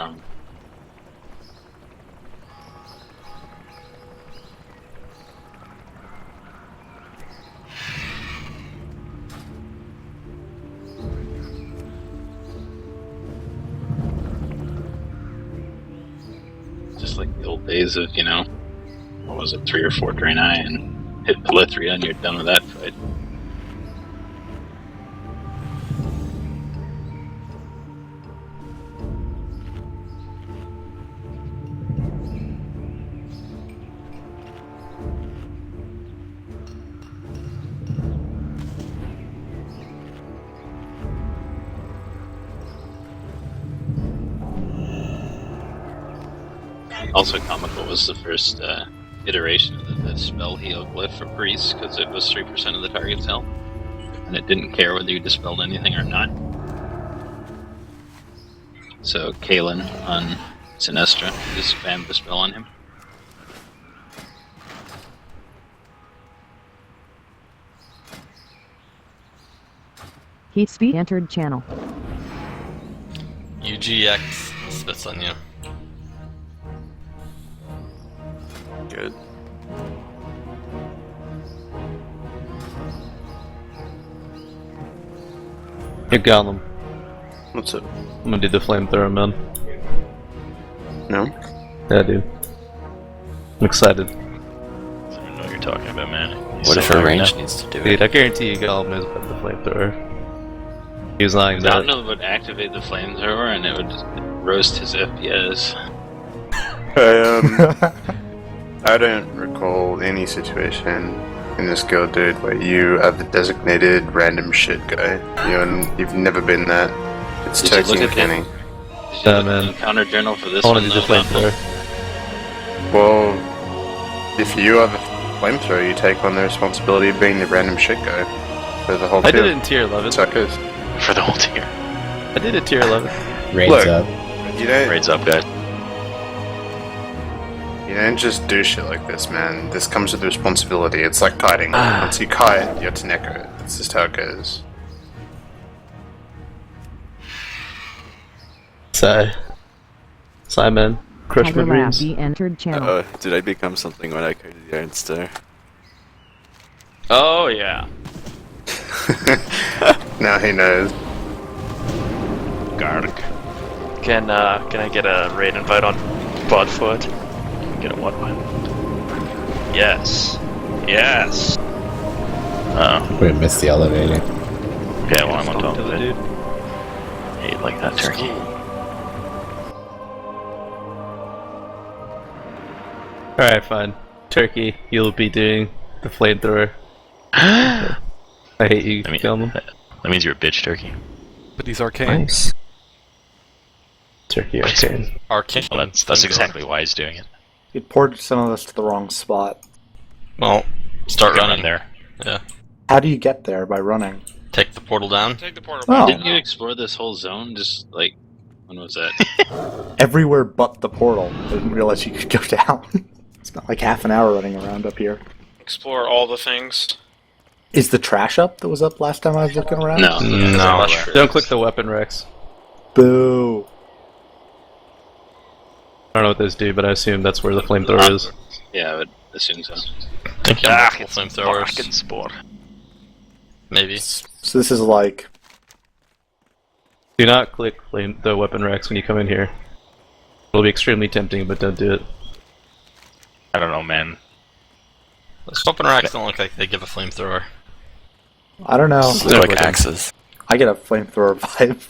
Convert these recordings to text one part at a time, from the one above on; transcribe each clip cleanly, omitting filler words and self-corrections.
arm. Just like the old days of, you know, what was it, 3 or 4 Draenei and hit Pelithria and you're done with that fight. Also comical was the first iteration of the spell heal glyph for priests, because it was 3% of the target's health, and it didn't care whether you dispelled anything or not. So Kalen on Sinestra just spammed the spell on him. Heat speed entered channel. UGX spits on you. Good. Hey, Gollum. What's up? I'm gonna do the flamethrower, man. No? Yeah, dude. I'm excited. I don't know what you're talking about, man. What if her range needs to do Dude, it? I guarantee you Gollum knows about the flamethrower. He was lying I about don't it. know, would activate the flamethrower and it would just roast his FPS. I don't recall any situation in this guild, dude, where you are the designated random shit guy. You've never been that. It's Did you Turkey look and at Kenny. Did you Yeah, look at man. the encounter journal for this I wanna one? do the though? flamethrower. Well, if you are the flamethrower, you take on the responsibility of being the random shit guy for the whole I did field. it in tier 11. Suckers. For the whole tier. I did it tier 11. Raids Look. up. You don't, Raids up, guys. you don't just do shit like this, man. This comes with responsibility. It's like kiting. Once you kite, you're Taneko. That's just how it goes. Simon. Crush my Tiger Lab dreams. be entered channel. Oh, did I become something when I coded the Iron Star? Oh, yeah. Now he knows. Garlic. Can I get a raid invite on Budfoot? Get a what one? Yes. Yes. Oh, We missed the elevator. yeah, well, I'm on top To of the it. dude. Hate like that turkey. Alright, fine. Turkey, you'll be doing the flamethrower. I hate you, I mean, Gollum. that means you're a bitch, turkey. But he's arcane. Nice. Turkey arcane. Arcane. Well, that's exactly why he's doing it. It poured some of us to the wrong spot. Well, start running. there. Yeah. How do you get there? By running? Take the portal down. Take the portal Oh. Didn't you explore this whole zone? Just like, when was that? Everywhere but the portal. I didn't realize you could go down. Spent like half an hour running around up here. Explore all the things. Is the trash up that was up last time I was looking around? No. No. Don't click the weapon Rex. Boo. I don't know what those do, but I assume that's where the flamethrower is. Yeah, I would assume so. Think you have multiple flamethrowers. Brackenspore. Maybe. So this is like... Do not click the weapon Rex when you come in here. It'll be extremely tempting, but don't do it. I don't know, man. Those weapon racks don't look like they give a flamethrower. I don't know. They're like axes. I get a flamethrower vibe.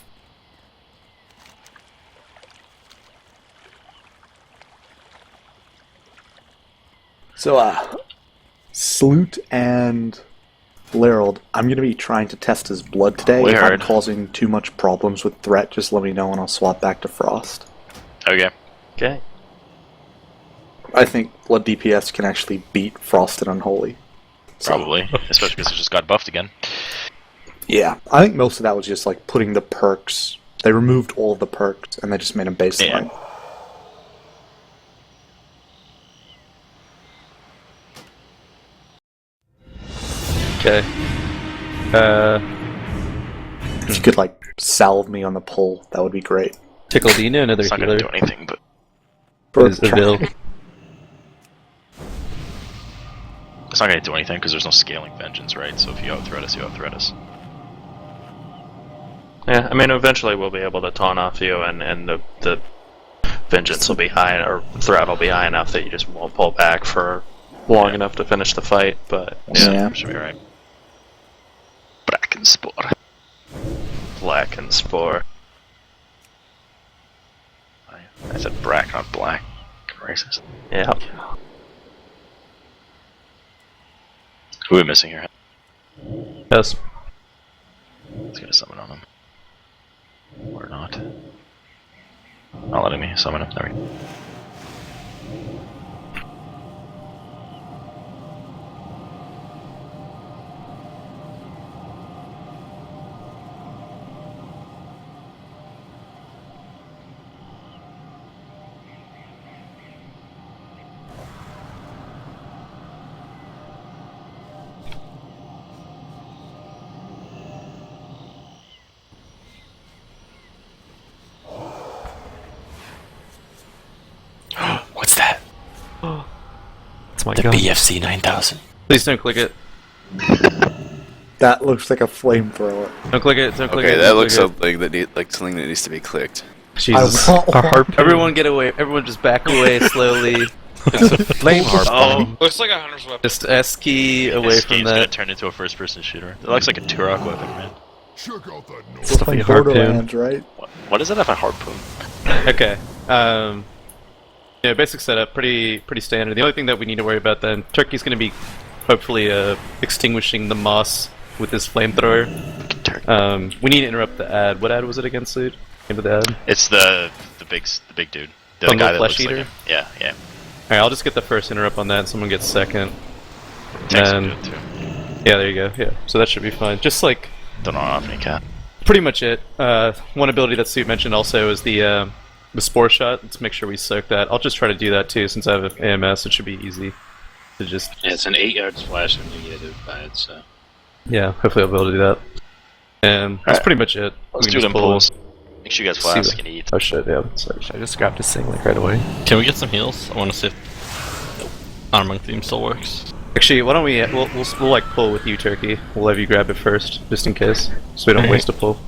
So, Sloot and Lerald, I'm going to be trying to test his blood today. If I'm Weird. causing too much problems with Threat, just let me know and I'll swap back to Frost. Okay. Okay. I think Blood DPS can actually beat Frost and Unholy. Probably. Especially because it just got buffed again. Yeah, I think most of that was just like putting the perks. They removed all of the perks and they just made them baseline. Yeah. Okay. If you could like salve me on the pull, that would be great. Tickled-ina, another It's not healer. gonna do anything, but Is the Vil. it's not gonna do anything because there's no scaling vengeance, right? So if you out-threat us, you out-threat us. Yeah, I mean, eventually we'll be able to taunt off you, and the vengeance will be high, or threat will be high enough that you just won't pull back for long enough to finish the fight. But Yeah. should be alright. Brackenspore. Blackenspore. I said brack, not black. Racist. Yeah. Who are we missing here? Yes. Let's get a summon on him. Or not. Not letting me summon him. There we go. What's that? It's my The gun. BFC 9000. Please don't click it. That looks like a flamethrower. Don't click it. Don't click Okay, it. that don't looks click something that like something that needs to be clicked. it. Jesus. I want Everyone get away. Everyone just back away slowly. It's a flame harp. Oh, looks like a hunter's weapon. Just S key away this from game's gonna that. turn into a first-person shooter. It looks like a Turok weapon, man. Stuff We're playing like harpoon. Borderlands, right? What does it have a harpoon? Okay. Yeah, basic setup, pretty standard. The only thing that we need to worry about then, Turkey's going to be hopefully extinguishing the moss with his flamethrower. We need to interrupt the ad. What ad was it against, Lude? Name of the ad? It's the big dude. The From the guy that flesh looks eater? like him. Yeah, yeah. Alright, I'll just get the first interrupt on that, and someone gets second. Text And him to it too. yeah, there you go. Yeah, so that should be fine. Just like Don't know how often he can. pretty much it. One ability that Suit mentioned also is the spore shot. Let's make sure we soak that. I'll just try to do that too, since I have AMS. It should be easy to just Yeah, it's an 8-yard splash and negative by it, so. yeah. Hopefully, I'll be able to do that. And that's Alright. pretty much it. Let's We do can them just pull- pulls. Make sure you guys See flask what- and eat. Oh shit! Yeah. Sorry. I just grabbed this thing like right away. Can we get some heals? I want to see if Honor Monk theme still works. Actually, why don't we'll like pull with you, Turkey. We'll have you grab it first, just in case, so we don't waste a pull.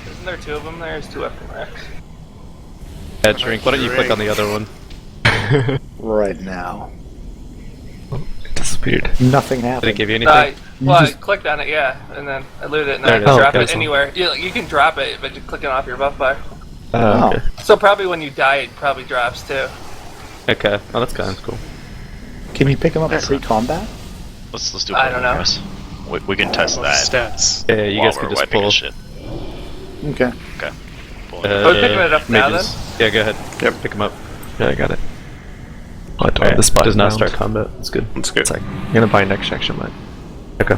Isn't there two of them? There's two weapon racks. Yeah, drink. Why don't you click on the other one? Right now. It disappeared. Nothing Did it happened. give you anything? I clicked on it, yeah, and then I looted it, and then There I it can is. drop Oh, it okay. anywhere. You can drop it, but just clicking off your buff bar. Oh, okay. So probably when you die, it probably drops too. Okay. Oh, that's kind of cool. Can you pick him up pre-combat? Let's do I don't know. progress. We can test that. Stats. Yeah, you while guys we're can just wiping pull. his shit. Okay. Okay. Pull Are we picking it up now, mages. Yeah, go ahead. Yep. Pick him up. Yeah, I got it. Oh, I don't have Alright, this button does not round. start combat. That's good. That's good. It's like, I'm gonna buy next action mine. Okay.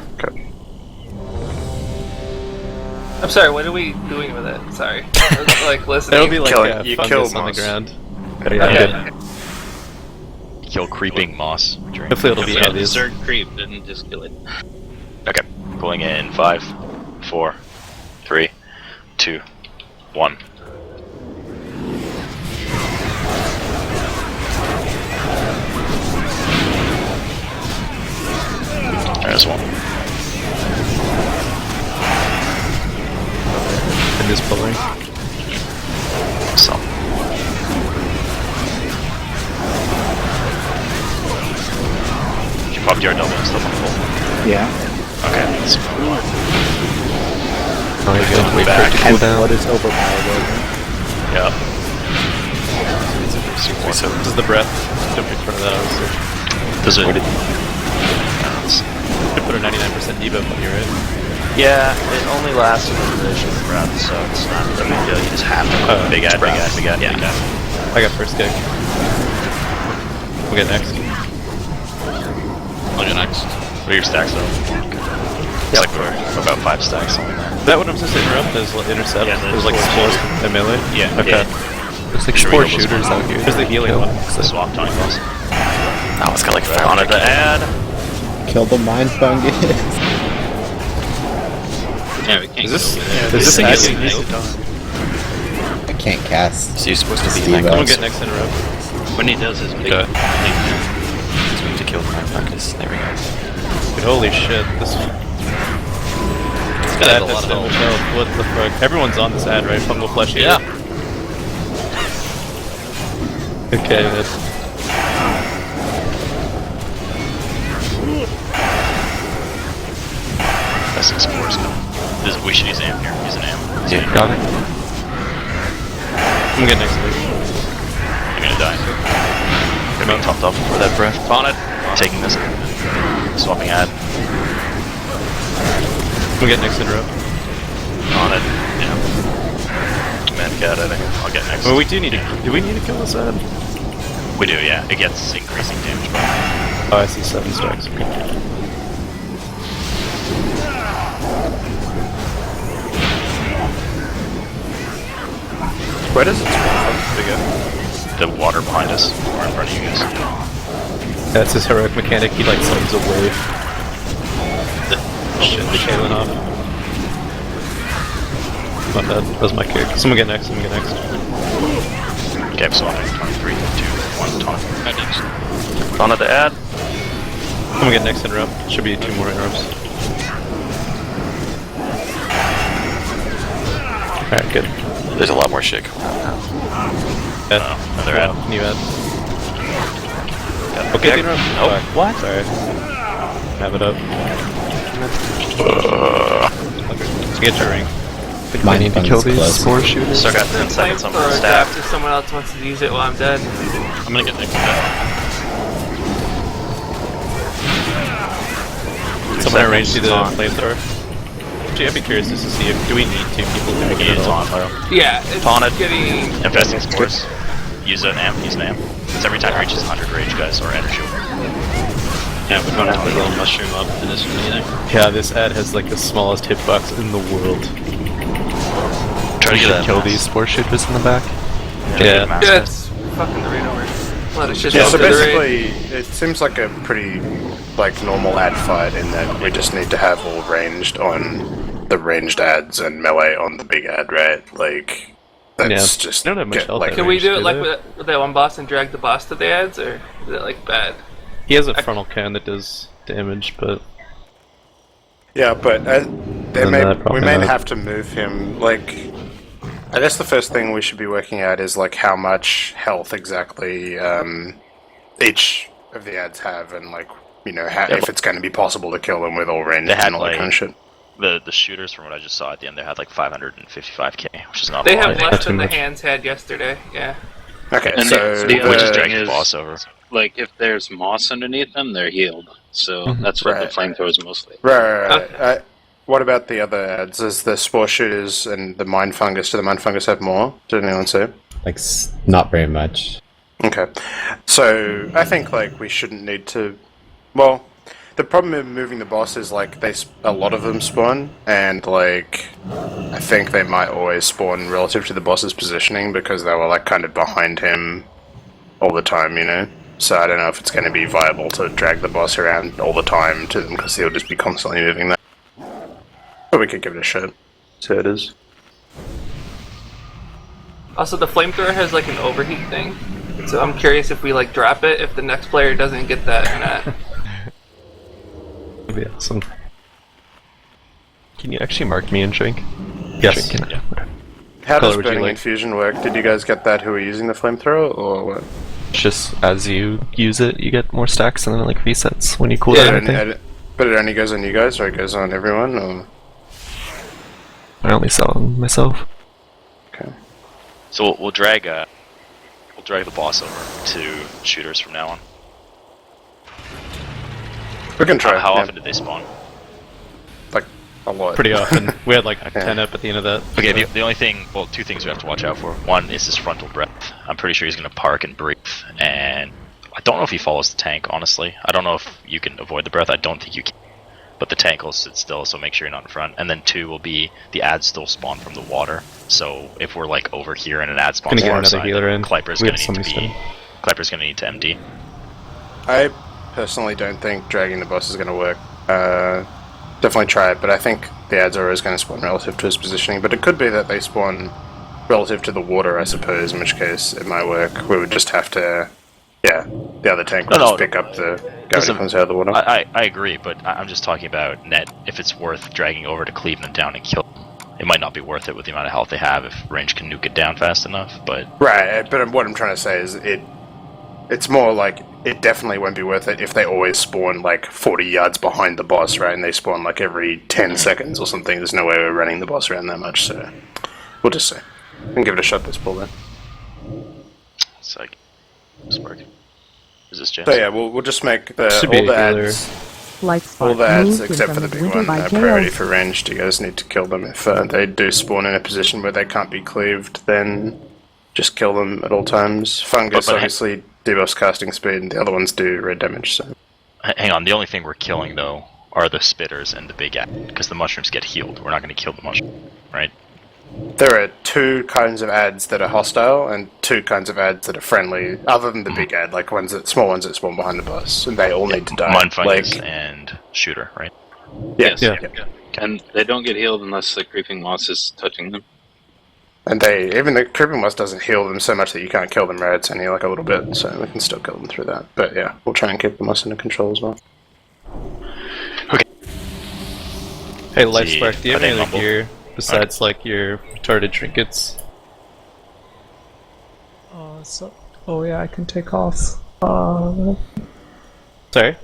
I'm sorry, what are we doing with it? Sorry. I was, like listening. That'll be like Kill- you kill fungus on the moss. ground. Okay. Kill creeping moss. During Hopefully it'll be Yeah, the obvious. Zerg creep didn't just kill it. Okay. Pulling in 5, 4, 3, 2, 1. There's one. And is pulling. So. Did you pop your double and stuff on the full? Yeah. Okay, let's Oh, you gotta wait back. for it to And cool down. what is overpowered over? yeah. This is the breath. Don't be in front of that, obviously. Does it? Should put a 99% debuff on you, right? Yeah, it only lasts for the duration of the breath, so it's not a big deal. You just have to. Big ad, big ad, big ad, Yeah. big ad. I got first kick. We'll get next. I'll go next. What are your stacks though? It's like we're about 5 stacks, something like that. Is that what I'm supposed to interrupt? Is intercept? Yeah, There's like spores and melee? Yeah. Okay. There's like Sure, four we know those shooters ones. out here. There's the healing one. It's the swap time boss. Oh, it's got like On it, the ad. Kill the mind fungus. Yeah, we can't Is this- get over there. is this Yeah, actually yeah, easy? can't cast. So you're supposed to be Steve in that Someone Ellis. get next interrupt. When he does his big Okay. He's going to kill the mind fungus. There we go. Dude, holy shit, this guy has ad a has lot of so much health. health. What the fuck? Everyone's on this ad, right? Fungal flesh eater. Yeah. Okay, man. Brackenspore coming. We should use amp here. Use an amp. Yeah, got it. I'm getting next week. I'm gonna die. Gonna be topped off for that breath. On it. Taking this. Swapping ad. I'm getting next interrupt. On it. Yeah. Man, cat, I think. I'll get next. Well, we do need to. Do we need to kill this ad? We do, yeah. It gets increasing damage. Oh, I see 7 stacks. Where does it spawn The water behind us, or in front of you guys. That's his heroic mechanic. He like swims away. Shit, the Kaylin off. My bad. That was my kick. Someone get next. Someone get next. Okay, I'm swapping. 23, 2, 1, taunt. Right next. Taunt at the ad. Someone get next interrupt. Should be 2 more interrupts. Alright, good. There's a lot more shit going on now. Ad. Another ad. New ad. Got Okay, the interrupt. Nope. Fuck. What? Sorry. Have it up. Get your ring. Mind fungus close. Spore shooters. Still got 10 seconds on the Flamethrower staff. draft if someone else wants to use it while I'm dead. I'm gonna get next. Someone arrange the flamethrower. Actually, I'd be curious just to see if do we need 2 people to make it at all. Yeah, it's Taunt it. getting... Infesting spores. Use an amp. Use an amp. It's every time it reaches 100 rage, guys, or energy. Yeah, we don't have to roll mushroom up for this one either. Yeah, this ad has like the smallest hitbox in the world. Try to get that. Kill these spore shooters in the back. Yeah. Yeah, it's fucking the rain over. Let it just Yeah, go so to the raid. basically, it seems like a pretty, like, normal ad fight in that we just need to have all ranged on the ranged ads and melee on the big ad, right? Like, that's just... They don't have much health like, Can we do it do like they? with that one boss and drag the boss to the ads, or is it like bad? He has a frontal cannon that does damage, but Yeah, but we may not. have to move him, like... I guess the first thing we should be working at is, like, how much health exactly each of the ads have, and, like, you know, if it's going to be possible to kill them with all ranged They had, and all that like, kind of shit. The shooters, from what I just saw at the end, they had like 555k, which is not They a lot. have Not less too than the much. hands had yesterday, yeah. Okay, And so... we just dragged thing the is- boss over. Like, if there's moss underneath them, they're healed. So that's what Right. the flamethrower is mostly. Right. Okay. What about the other ads? Is the spore shooters and the mind fungus? Do the mind fungus have more? Did anyone say? Like, not very much. Okay. So, I think, like, we shouldn't need to... Well, the problem with moving the boss is, like, a lot of them spawn, and, like, I think they might always spawn relative to the boss's positioning because they were, like, kind of behind him all the time, you know? So I don't know if it's going to be viable to drag the boss around all the time to them because he'll just be constantly moving that. But we could give it a shot. So it is. Also, the flamethrower has like an overheat thing, so I'm curious if we like drop it, if the next player doesn't get that or not. that'd be awesome. Can you actually mark me and drink? Yes. Drink in it. How Color does would you burning like? infusion work? Did you guys get that who are using the flamethrower, or what? Just as you use it, you get more stacks, and then it like resets when you cool But down. but it only goes on you guys, or it goes on everyone, or... I only sell them myself. Okay. So we'll drag the boss over to shooters from now on. We can try. How yeah. often did they spawn? Like, a lot. Pretty often. We had like 10 up at the end of that. Okay, the only thing, well, 2 things we have to watch out for. One is his frontal breath. I'm pretty sure he's going to park and breathe, and I don't know if he follows the tank, honestly. I don't know if you can avoid the breath. I don't think you can. But the tank will sit still, so make sure you're not in front. And then 2 will be the ads still spawn from the water. So if we're like over here and an ad spawns Gonna get from our another side, healer in. Kleiper's We going have to need to somebody be... Kleiper's going to need to MD. I personally don't think dragging the boss is going to work. Definitely try it, but I think the ads are always going to spawn relative to his positioning. But it could be that they spawn relative to the water, I suppose, in which case it might work. We would just have to, the other tank would just pick up the guy who comes out of the water. I agree, but I'm just talking about net. If it's worth dragging over to cleave them down and kill them, it might not be worth it with the amount of health they have if range can nuke it down fast enough. But right, but what I'm trying to say is it's more like it definitely won't be worth it if they always spawn like 40 yards behind the boss, right? And they spawn like every 10 seconds or something. There's no way we're running the boss around that much, so we'll just say. We can give it a shot this pull then. It's like Spark. Is this James? So yeah, we'll just make all Should be the a healer. ads, Light all spark the ads moved except for from the big Midwinter one by priority KO. for ranged. You guys need to kill them. If they do spawn in a position where they can't be cleaved, then just kill them at all times. Fungus But obviously debuffs casting speed, and the other ones do red damage. So Hang on, the only thing we're killing though are the spitters and the big ad, because the mushrooms get healed. We're not going to kill the mushroom, right? there are two kinds of ads that are hostile and two kinds of ads that are friendly, other than the big ad, like small ones that spawn behind the boss, and they all need to die. Mud fungus and shooter, right? Yes. Yeah. And they don't get healed unless the creeping moss is touching them. And even the creeping moss doesn't heal them so much that you can't kill them, right? It's only like a little bit, so we can still kill them through that. But yeah, we'll try and keep the moss under control as well. Hey, Lifespark, do you have any other gear besides like your retarded trinkets? Oh yeah, I can take off. Sorry?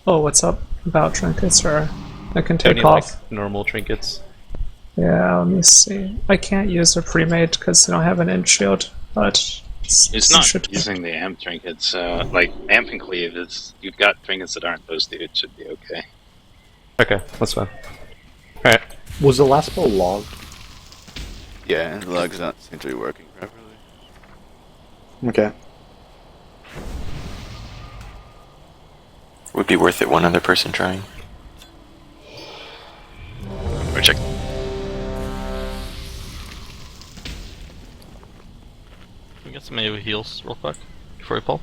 Oh, what's up about trinkets? Or I can take Any, off. like, normal trinkets? Yeah, let me see. I can't use a pre-made because I don't have an end shield, but It's not using the amp trinkets. Like amp and cleave is you've got trinkets that aren't those two. It should be okay. Okay, that's fine. Alright. Was the last spell logged? Yeah, the log's not seem to be working properly. Okay. Would be worth it one other person trying. Or check. Can we get some AoE heals real quick before we pull?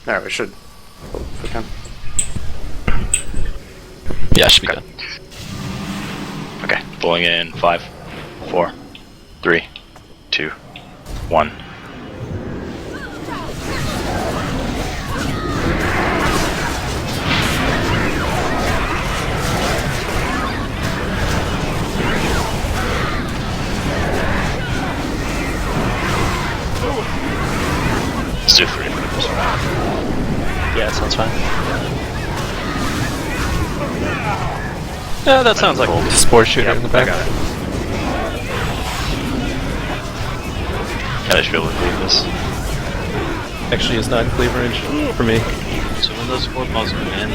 Alright, we should. If we can. Yeah, should be good. Okay, pulling in 5, 4, 3, 2, 1. Let's do 3. Yeah, that sounds fine. Yeah, that sounds like a spore shooter in the back. I should be able to cleave this. Actually, it's not in cleave range for me. So when those spore balls come in,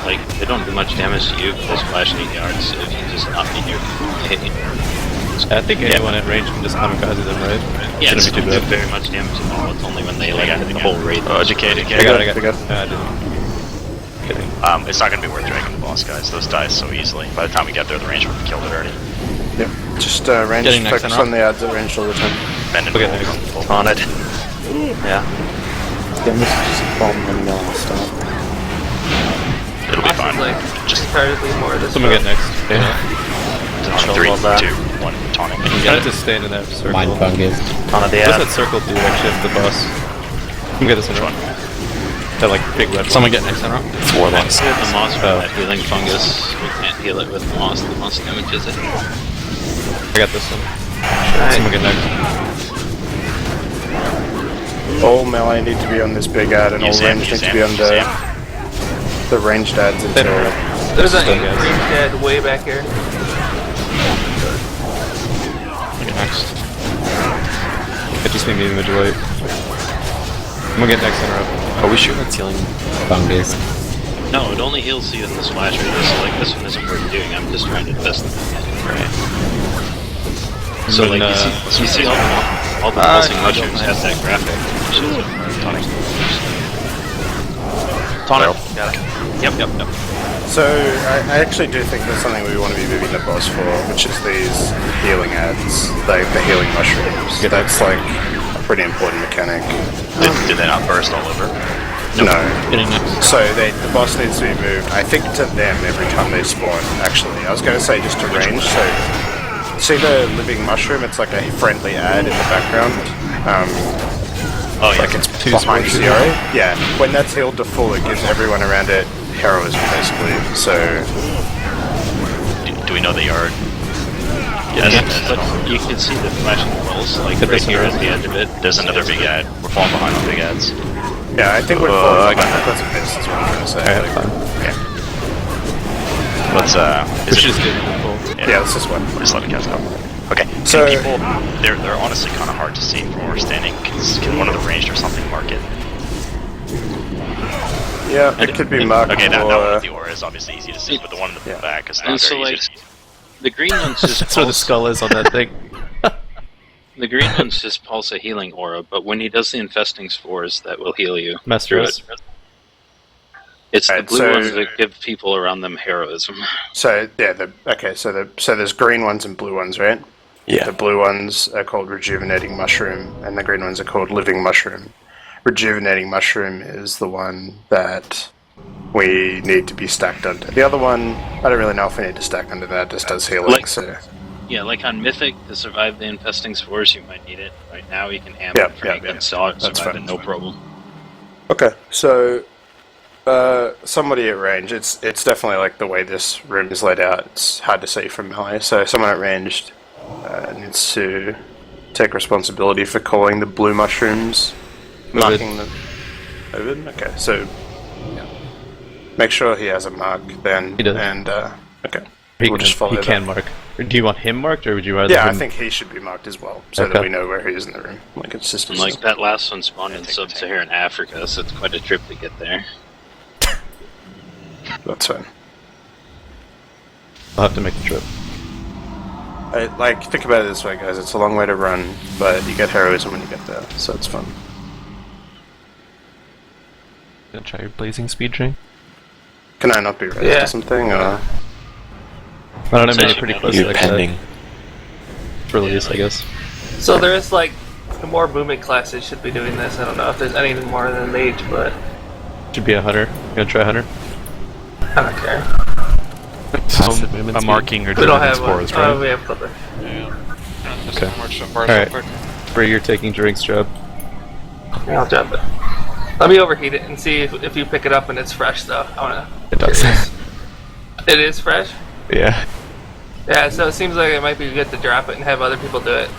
like they don't do much damage to you, but they splash 8 yards. So if you just not be near people, they hit you. I think anyone at range can just kamikaze them, right? Yeah, Shouldn't it's be too don't do bad. very much damage at all. It's only when they like hit the whole raid. Educated. I got it. I didn't. Kidding. It's not going to be worth dragging the boss, guys. Those die so easily. By the time we get there, the range would have killed it already. Yep. Just range, Getting next focus in, on the ads at range all the time. Bend and Okay, pull. next. On it. Yeah. Yeah, this is just a problem when y'all stop. It'll be fine. Like, Just comparatively more of this Someone get stuff. next. Yeah. on 3, 2, 1, tonic. You gotta just stand in that circle. Mind fungus. On the What's ad. that circle do actually after the boss? Come get this one. That like big red one. Someone get next in, That's good. The moss for that healing fungus. We can't heal it with moss. The moss damages it. I got this one. Someone get next. All melee need to be on this big ad, and all Use amp, range use need to be on amp, use the ranged ads They don't until... have. There's an Still guys. green dead way back here. Get next. It just made me individuate. I'm gonna get next in a row. Are we sure that's healing Fungus. No, it only heals you in the splash radius. So like this one isn't worth doing. I'm just trying to test the right. So When, like you see all the pulsing mushrooms have that graphic. Tonic. Tonic. Got it. Yep. So, I actually do think that's something we want to be moving the boss for, which is these healing ads, like the healing mushrooms. That's like a pretty important mechanic. Did they not burst all over? No. Getting next. So the boss needs to be moved, I think, to them every time they spawn, actually. I was going to say just to range, so... See the living mushroom? It's like a friendly ad in the background. Oh, yeah. Like it's behind Zero. Yeah. When that's healed to full, it gives everyone around it heroism, basically. So... Do we know the yard? Yes, but you can see the flashing rolls, like right here at the edge of it. There's another big ad. We're falling behind on big ads. Yeah, I think we're falling behind because of this, is what I'm going to say. Alright, fine. Let's, Which is good. Yeah, let's just wait. Just let the cats go. Okay, So- can people, they're honestly kind of hard to see from where we're standing. Can one of the ranged or something mark it? Yeah, it could be marked Okay, that or... one with the aura is obviously easy to see, but the one in the back is not And so, very like, easy to see. the green one's just That's where the skull is on that thing. the green one's just pulse a healing aura, but when he does the infesting spores, that will heal you. Master Druid. It's the Right, blue so- ones that give people around them heroism. So, yeah, so there's green ones and blue ones, right? Yeah. The blue ones are called Rejuvenating Mushroom, and the green ones are called Living Mushroom. Rejuvenating Mushroom is the one that we need to be stacked under. The other one, I don't really know if we need to stack under that, just does healing, Like- so... Yeah, like on Mythic, to survive the infesting spores, you might need it. Right now, you can amp Yeah, it, Frank, yeah, and survive that's it, fine. no problem. Okay, so... somebody at range, it's definitely like the way this room is laid out, it's hard to see from melee, so someone at ranged needs to take responsibility for calling the blue mushrooms, marking them. Ovid? Okay, so yeah. Make sure he has a mark then, He does. and okay. He We'll can, just follow he that. can mark. Or do you want him marked, or would you rather Yeah, him... I think he should be marked as well, so that Okay. we know where he is in the room. Like it's just And like that last one spawned in sub-Saharan Africa, so it's quite a trip to get there. That's fine. I'll have to make the trip. Think about it this way, guys. It's a long way to run, but you get heroism when you get there, so it's fun. Gonna try your blazing speed drain? Can I not be raised Yeah. or something? Or... I don't know, maybe So pretty you- close You're to pending. release, I guess. So there is like the more booming classes should be doing this. I don't know if there's anything more than mage, but Should be a hunter. You gonna try hunter? I don't care. I'm marking or We don't doing have spores, one. right? We have Clipper. Okay. Alright. Bree, you're taking Drink's job. Yeah, I'll drop it. Let me overheat it and see if you pick it up and it's fresh though. I wanna. It does. It is fresh? Yeah. Yeah, so it seems like it might be good to drop it and have other people do it.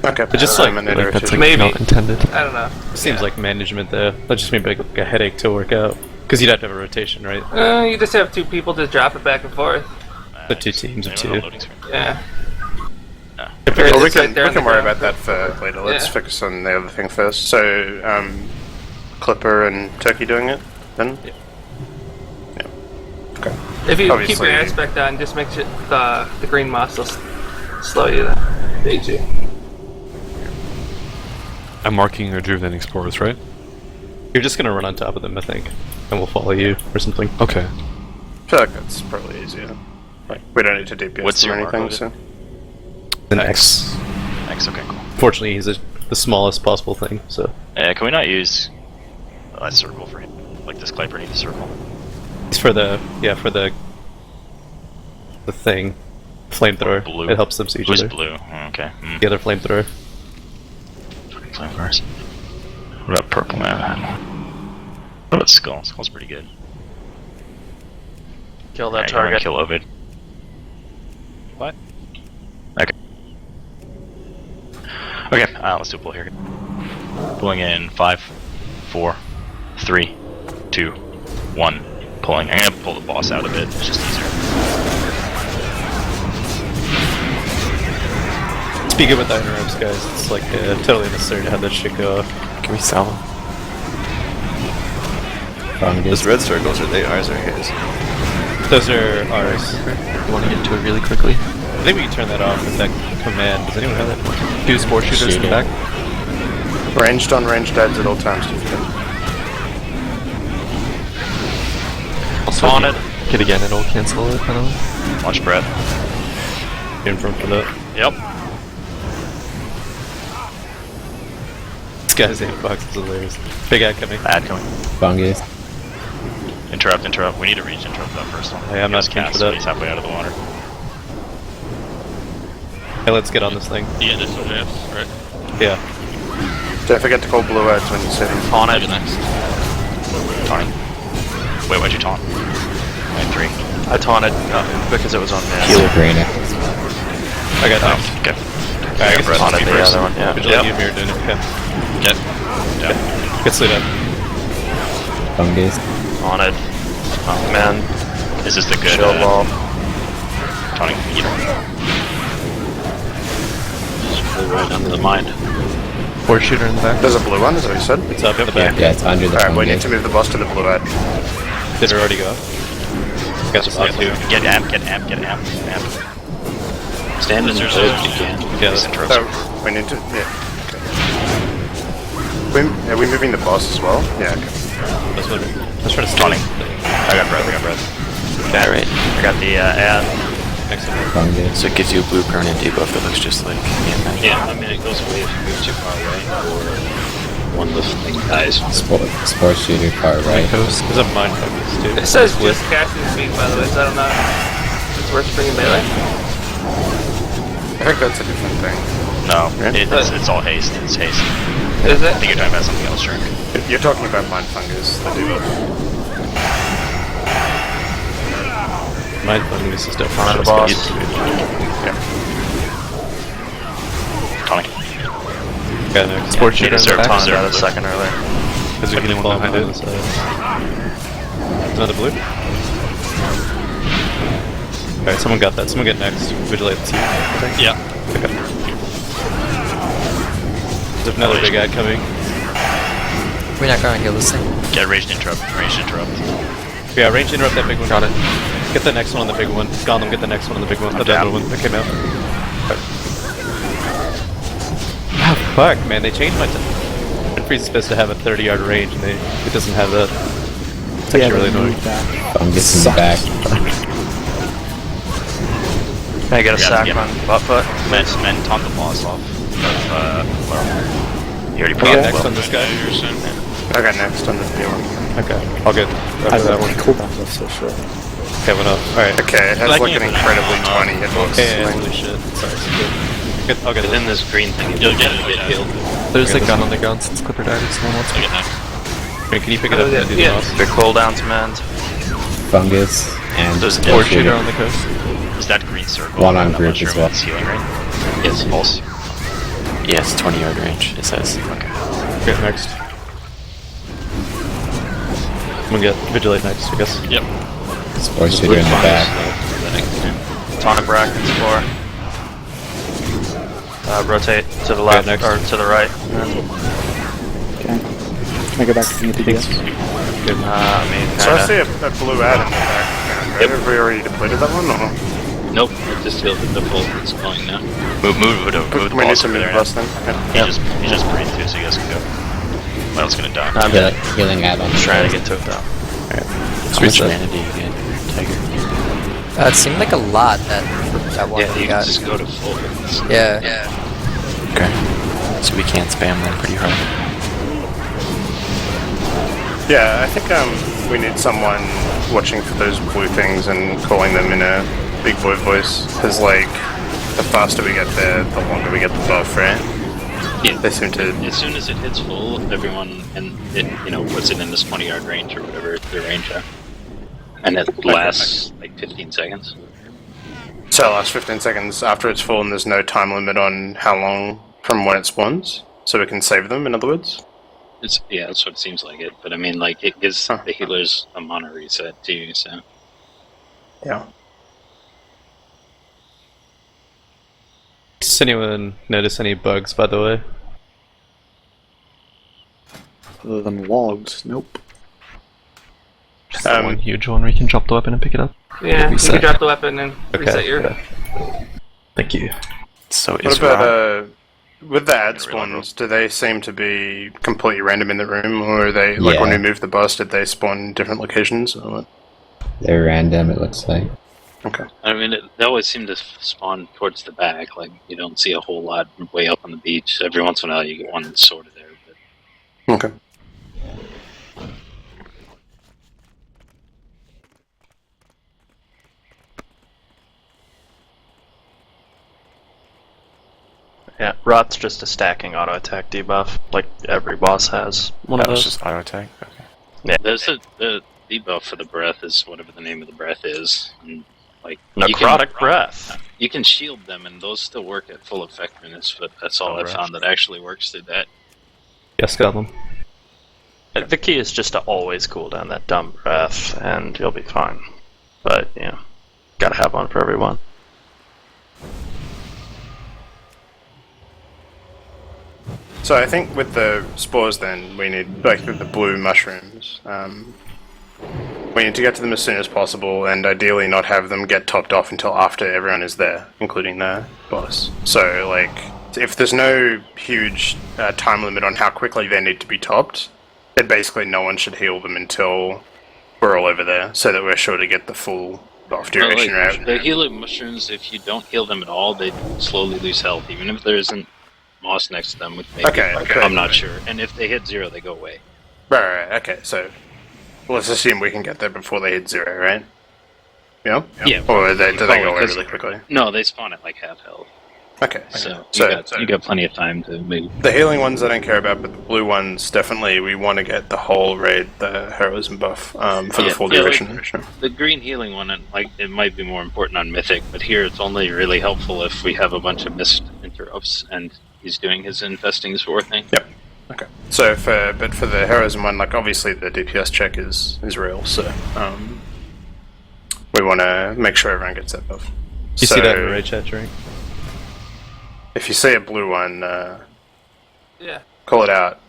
Okay, But just like That's like Maybe. not intended. I don't know. It seems like management there. That just maybe like a headache to work out. Because you'd have to have a rotation, right? You just have two people to drop it back and forth. The two teams of two. Yeah. Well, we It's right can, there we on can the worry ground. about that for later. Let's Yeah. focus on the other thing first. So, Clipper and Turkey doing it then? Yeah. Okay. If you keep Obviously- your aspect on, just make sure the green moss will slow you to beat you. I'm marking or rejuvenating spores, right? You're just gonna run on top of them, I think. And we'll follow you or something. Okay. I feel like that's probably easier. Like, we don't need to DPS What's or your mark anything, on so... An X. X, okay, cool. Fortunately, he's the smallest possible thing, so... Can we not use a circle for him? Like, does Clipper need a circle? It's for the... yeah, for the thing. Flamethrower. Blue. It helps them see each Who's other. blue? Oh, okay. The other flamethrower. Fucking flamethrowers. What about purple man? What about Skull? Skull's pretty good. Kill that Alright, target. Kill Ovid. What? Okay. Okay, let's do a pull here. Pulling in 5, 4, 3, 2, 1. Pulling. I'm gonna pull the boss out a bit. It's just easier. Be good with the interrupts, guys. It's like totally necessary to have that shit go off. Can we sell them? Those red circles, are they ours or his? Those are ours. You want to get into it really quickly? I think we can turn that off with that command. Does anyone have that? Do spore shooters in the back? Ranged on ranged ads at all times. Also, On it. Hit again, it'll cancel it, I don't know. Launch breath. In front for that. Yep. This guy's hitbox is hilarious. Big ad coming. Ad coming. Fungus. Interrupt. We need to reach interrupt that first one. Hey, I'm not keen for that. He's halfway out of the water. Hey, let's get on this thing. Yeah, this one, right? Yeah. Don't forget to call blue ads when you sit in. Taunt it next. Taunting. Wait, why'd you taunt? Wait, 3. I taunted because it was on man. Heal green it. I got Oh, next. okay. I guess taunted the other one, yeah. Vigilante, you mirrored it. Okay. Get. Yeah. Get slid up. Fungus. Taunted. Oh man. Is this the good Shield wall. taunting? You know. Just pull right under the mine. Force shooter in the back. There's a blue one, is that what you said? It's up in the back. Yeah, it's under the Alright, we need fungus. to move the boss to the blue ad. Did it already go up? Got the bot too. Get amp. Stand in there so you can. Yeah, that's Interrupt. So, we need to. Yeah. Okay. Are we moving the boss as well? Yeah, okay. Let's try to Taunting. stun. I got breath. Okay, right. I got the ad. Excellent. Fungus. So it gives you a blue permanent debuff that looks just like Yeah, I mean, it goes away if you move too far away, or one of the thing dies. Spore shooter far right. There's a mind focus too. It says just casting speed, by the way, so I don't know if it's worth bringing melee. I think that's a different thing. No, Yeah. it's all haste. It's haste. Is I it? think you're talking about something else, Shrink. You're talking about mind fungus, the debuff. Mind fungus is definitely Taunted the boss. Yeah. Taunting. Got next. Sport shooter in the back. Taunted that a second earlier. Because we can fall behind it. Another blue? Alright, someone got that. Someone get next. Vigilate the team. Yeah. Okay. There's another big ad coming. We're not gonna kill this thing. Get ranged interrupt. Yeah, range interrupt that big one. Got it. Get the next one on the big one. Gotham, get the next one on the big one. The other one that came out. Oh, fuck, man. They changed my Freeze is supposed to have a 30-yard range, and it doesn't have that. It's actually really annoying. Fungus in the back. Can I get a sack on butt foot? Men taunt the boss off. You already We put got next on this guy. I got next on this new one. Okay, I'll get I after that one. cooldown was so short. Okay, went up. Alright. Okay, it has like an incredibly tiny hitbox. Yeah, holy shit. Sorry. I'll get Within this green thing, you'll get healed. There's a gun on the ground since Clipper died. If someone wants to get Wait, can you pick it up and do the mouse? The cooldowns, man. Fungus and There's a Spore Force shooter on the coast. Is that green circle? One on I'm not group sure as well. if it's healing right? Yes. Pulse. Yes, 20-yard range, it says. Okay, next. I'm gonna get Vigilate next, I guess. Yep. Spore shooter in the back. Taunt Brackenspore. Rotate to the left, next. or to the right. Okay. Can I go back to the DPS? I mean, So I kinda. see a blue ad in the back. Right? Have we already depleted that one? Or? Nope, it just healed the full. It's going now. Move the We need boss to over move there the boss now. then. He just breathed too, so you guys can go. Well, it's gonna die. I'm Healing add on. trying to get to it though. How much mana do you get, Tiger? It seemed like a lot that one Yeah, that we you can got. just go to full. Yeah. Okay. So we can't spam them pretty hard. Yeah, I think we need someone watching for those blue things and calling them in a big boy voice. Because like, the faster we get there, the longer we get the buff, right? Yeah. They seem to. As soon as it hits full, everyone and it puts it in this 20-yard range or whatever the range are, and it lasts like 15 seconds. So it lasts 15 seconds after it's full, and there's no time limit on how long from when it spawns. So we can save them. In other words. Yeah, that's what it seems like it. But I mean, like it gives the healers a mana reset too. So Yeah. Does anyone notice any bugs, by the way? Other than logs, nope. Just that one huge one where you can drop the weapon and pick it up. Yeah, you Reset. can drop the weapon and reset your. Thank you. So What is about with the ad spawns? Do they seem to be completely random in the room, or are they like when Yeah. we move the boss? Did they spawn in different locations? Or what? They're random, it looks like. Okay. I mean, they always seem to spawn towards the back. Like you don't see a whole lot way up on the beach. Every once in a while, you get one that's sort of there. But Okay. Yeah, Rot's just a stacking auto attack debuff, like every boss has one of That was those. just auto attack? Okay. Yeah. There's the debuff for the breath is whatever the name of the breath is. And, like, Necrotic breath. You can shield them, and those still work at full effectiveness, but that's all I found that actually works through that. Yes, Goblin. The key is just to always cool down that dumb breath, and you'll be fine. But, gotta have one for everyone. So I think with the spores then, we need, like with the blue mushrooms, we need to get to them as soon as possible and ideally not have them get topped off until after everyone is there, including the boss. So like, if there's no huge time limit on how quickly they need to be topped, then basically no one should heal them until we're all over there, so that we're sure to get the full buff duration out. The healing mushrooms, if you don't heal them at all, they slowly lose health, even if there isn't moss next to them, which maybe Okay. I'm not sure. And if they hit 0, they go away. Right, okay, so let's assume we can get there before they hit 0, right? Yeah? Yeah. Or do they go away Because- really quickly? No, they spawn at like half health. Okay. So, So- you got plenty of time to move. The healing ones I don't care about, but the blue ones, definitely we want to get the whole raid, the heroism buff, for the full duration. Like, the green healing one, and like it might be more important on Mythic, but here it's only really helpful if we have a bunch of missed interrupts and he's doing his infesting spore thing. Yep. Okay. So for the heroism one, like obviously the DPS check is real, so we want to make sure everyone gets that buff. You see that in the raid chat, Drink? If you see a blue one, Yeah. call it out.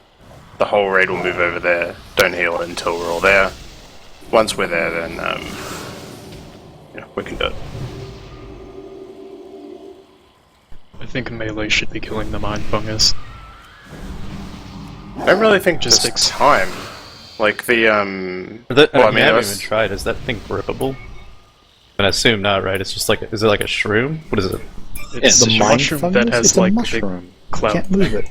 The whole raid will move over there. Don't heal it until we're all there. Once we're there, then we can do it. I think melee should be killing the mind fungus. I don't really think Just just time. Like the I haven't that's- even tried. Is that thing grippable? And I assume not, right? It's just like, is it like a shroom? What is it? It's the a mind mushroom fungus? that has It's a like mushroom. big cloud. Can't move it.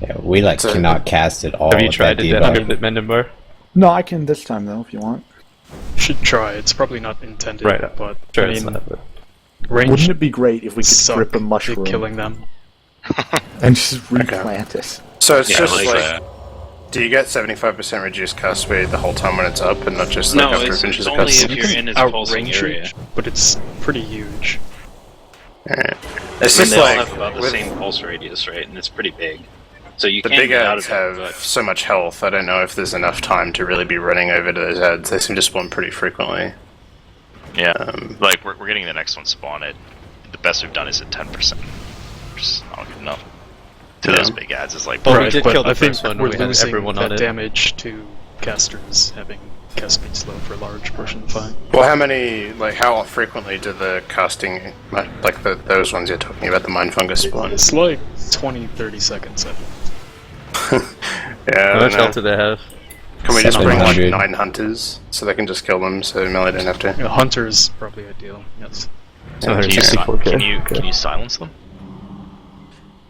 Yeah, we like So- cannot cast it all. Have you with tried that it debuff. under Mendenbar? No, I can this time though, if you want. Should try. It's probably not intended, Right, but sure, I it's mean, not, but range Wouldn't it be great if we could suck grip a at mushroom killing them. and just replant it? So it's just like like, that. do you get 75% reduced cast speed the whole time when it's up, and not just like No, after it it's finishes the only cast if speed? you're in his pulsing Outrange area. it, but it's pretty huge. Alright. It's I just mean, they all like have about the with same pulse radius, right? And it's pretty big. So you the can big get out ads of it, have but so much health. I don't know if there's enough time to really be running over to those ads. They seem to spawn pretty frequently. Yeah, like we're getting the next one spawn at the best we've done is at 10%, which is not good enough. To those big ads is like. Well, we did but kill the I think first one. we're We had losing everyone on that it. damage to casters having cast speed slow for a large portion of the fight. Well, how frequently do the casting, like those ones you're talking about, the mind fungus spawn? It's like 20-30 seconds, I think. Yeah, I How don't much know. health do they have? Can we just bring like 700. 9 hunters so they can just kill them so melee don't have to? You know, Hunter's probably ideal, yes. So Can you, 164k. can you silence them?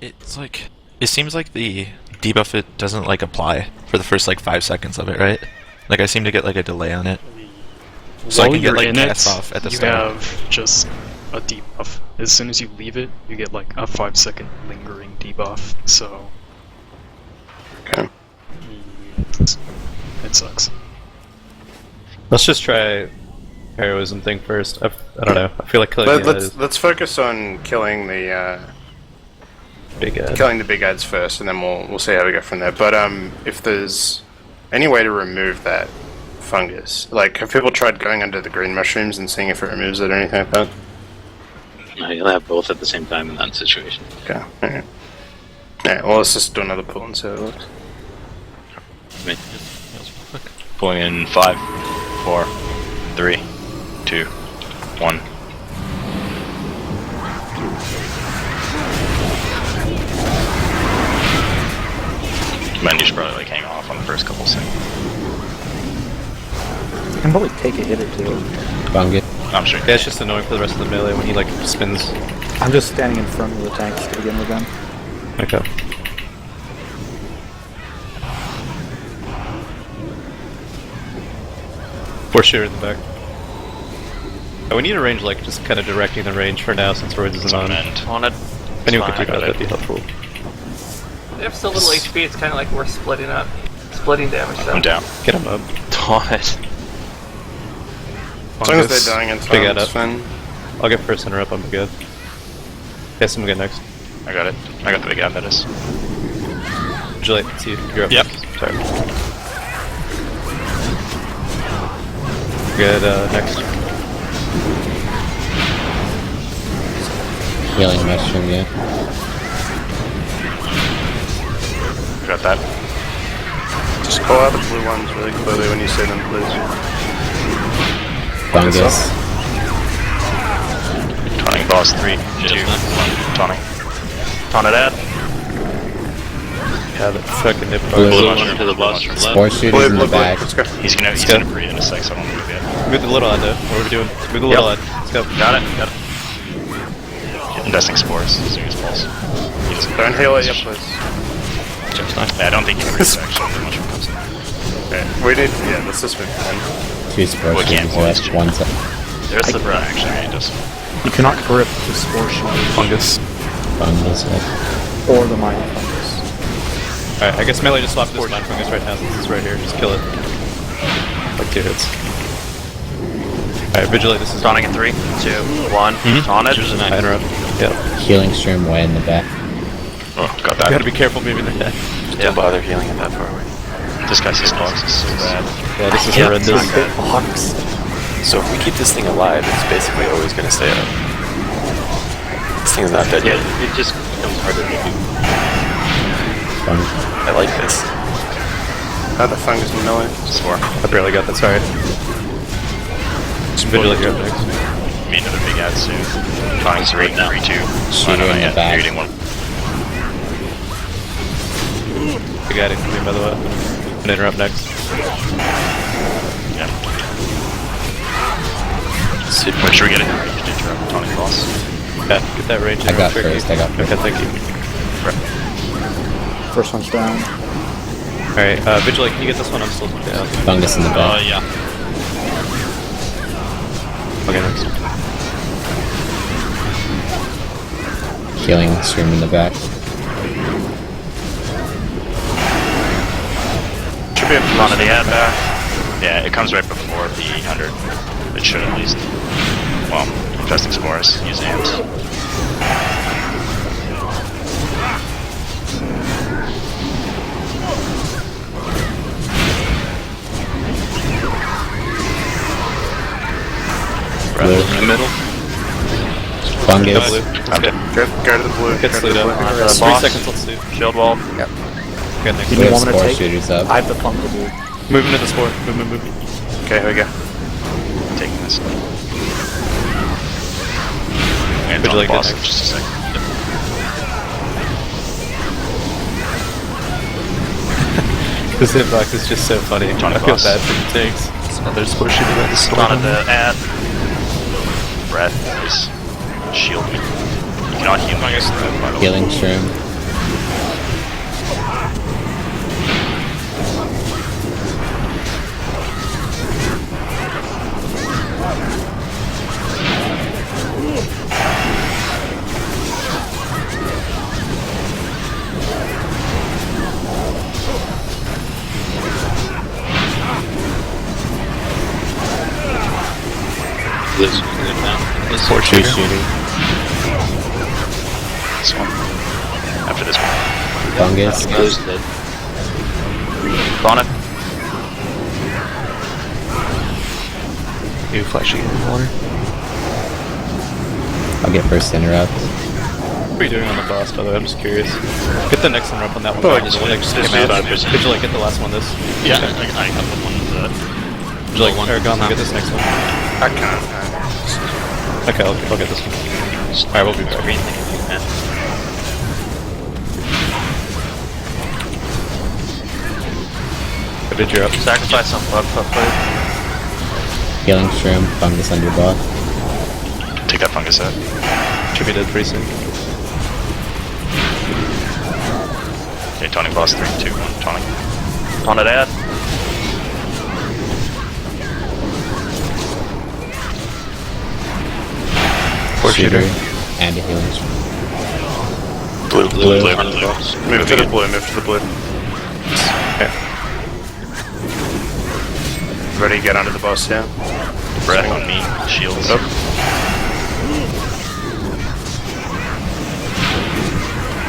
It's like, it seems like the debuff it doesn't like apply for the first like 5 seconds of it, right? Like I seem to get like a delay on it. So I While can get you're like in cast it, off at the you start. have just a debuff. As soon as you leave it, you get like a 5-second lingering debuff, so Okay. it sucks. Let's just try heroism thing first. I don't know. I feel like killing Let's focus on killing the big ad. killing the big ads first, and then we'll see how we go from there. But if there's any way to remove that fungus, like have people tried going under the green mushrooms and seeing if it removes it or anything like that? no, you'll have both at the same time in that situation. Okay. Alright. Alright, well let's just do another pull and see how it looks. Pulling in 5, 4, 3, 2, 1. Man, you should probably like hang off on the first couple seconds. You can probably take a hit or two. Fungus. I'm sure. Yeah, it's just annoying for the rest of the melee when he like spins. I'm just standing in front of the tanks to begin with them. Okay. Spore shooter in the back. Oh, we need a range, like, just kind of directing the range for now since Roids isn't on. On it. If anyone could do that, that'd be helpful. They have so little HP, it's kind of like we're splitting up. Splitting damage though. I'm down. Get him up. On it. As long as they're dying in Big time, up. it's fine. I'll get first center up, I'm good. Yeah, someone get next. I got it. I got the big guy, that is. Juliet, see you. You're up. Yep. Sorry. Good, next. Healing mushroom, yeah. Got that. Just call out the blue ones really clearly when you see them, please. Fungus. Taunting boss 3, 2, 1. Taunting. On it, Ad. Yeah, the fucking nip Blue. Blue one to the boss from left. Spore shooters in the back. Let's go. He's gonna breathe in a sec, so I don't move yet. Move the little end, what are we doing? Move the little end. Let's go. Got it. Got it. Investing spores as soon as possible. He doesn't Don't heal it yet, please. Yeah, I don't think he breathes actually much. Okay. We need, yeah, let's just move in. 2 spore We can't shooters left, 1 side. There's the breath. Actually, yeah, he does. You cannot grip the spore shooters Fungus. Fungus left. or the mighty fungus. Alright, I guess melee just swap this mind fungus right now since it's right here. Just kill it. Like 2 hits. Alright, Vigilate, this is Taunting in 3, 2, 1. On it. I interrupt. Yep. Healing stream way in the back. Oh, got that. You gotta be careful moving the head. Don't bother healing it that far away. This guy's just box is so bad. Yeah, this is horrendous. Box. So if we keep this thing alive, it's basically always going to stay up. This thing's not dead Yeah, yet. it just becomes harder to do. I like this. How the fungus melee? Spore. I barely got that, sorry. Vigilate, you're up next. Me another big ad soon. Taunting 3, 3, 2. Shooter in the back. You're getting one. Big ad incoming, by the way. I'm gonna interrupt next. Yeah. Make sure we get it. You did interrupt taunting boss. Yeah, get that range. I got Tricky. first, I got first. Okay, thank you. First one's down. Alright, Vigilate, can you get this one? I'm still down. Fungus in the back. Yeah. Okay, next. Healing stream in the back. Should be in On to the ad back. Yeah, it comes right before the 100. It should at least. Well, infesting spores, use amps. Blue. In the middle. Fungus. I'm dead. Go to the blue. Get Go to slewed the up. blue. 3 boss. seconds, let's do. Shield wall. Okay, next. Give We me have 1 minute spore take. shooters up. I have the funk to do. Move into the spore. Move. Okay, here we go. Taking this. And Would you on the like that boss in next? just a second. This hitbox is just so funny. Tony I feel boss. bad for the tanks. Another spore shooter that is On to the ad. Breath is shield me. You cannot heal my guys, by the way. Healing stream. This is good now. This Spore shooter. This one. After this one. Fungus. Blue's dead. On it. You flashing in the water. I'll get first interrupt. What are you doing on the boss, by the way? I'm just curious. Get the next one up on that one. Oh, the this one one. that just This came out. is 5%. Vigilate, get the last one, this. Yeah, I got the one with the. Vigilate, Aragon, get this next one. I can't. Okay, I'll get this one. Alright, we'll be back. Green thing if you can. I did your up. Sacrifice some blood foot, please. Healing stream. Fungus under buff. Take that fungus out. Should be dead pretty soon. Okay, taunting boss 3, 2, 1. Taunting. On it, ad. Shooter, and a healing stream. Blue. Move to the blue, move to the blue. Okay. Ready to get under the boss, yeah? Breath on me. Shields. Up.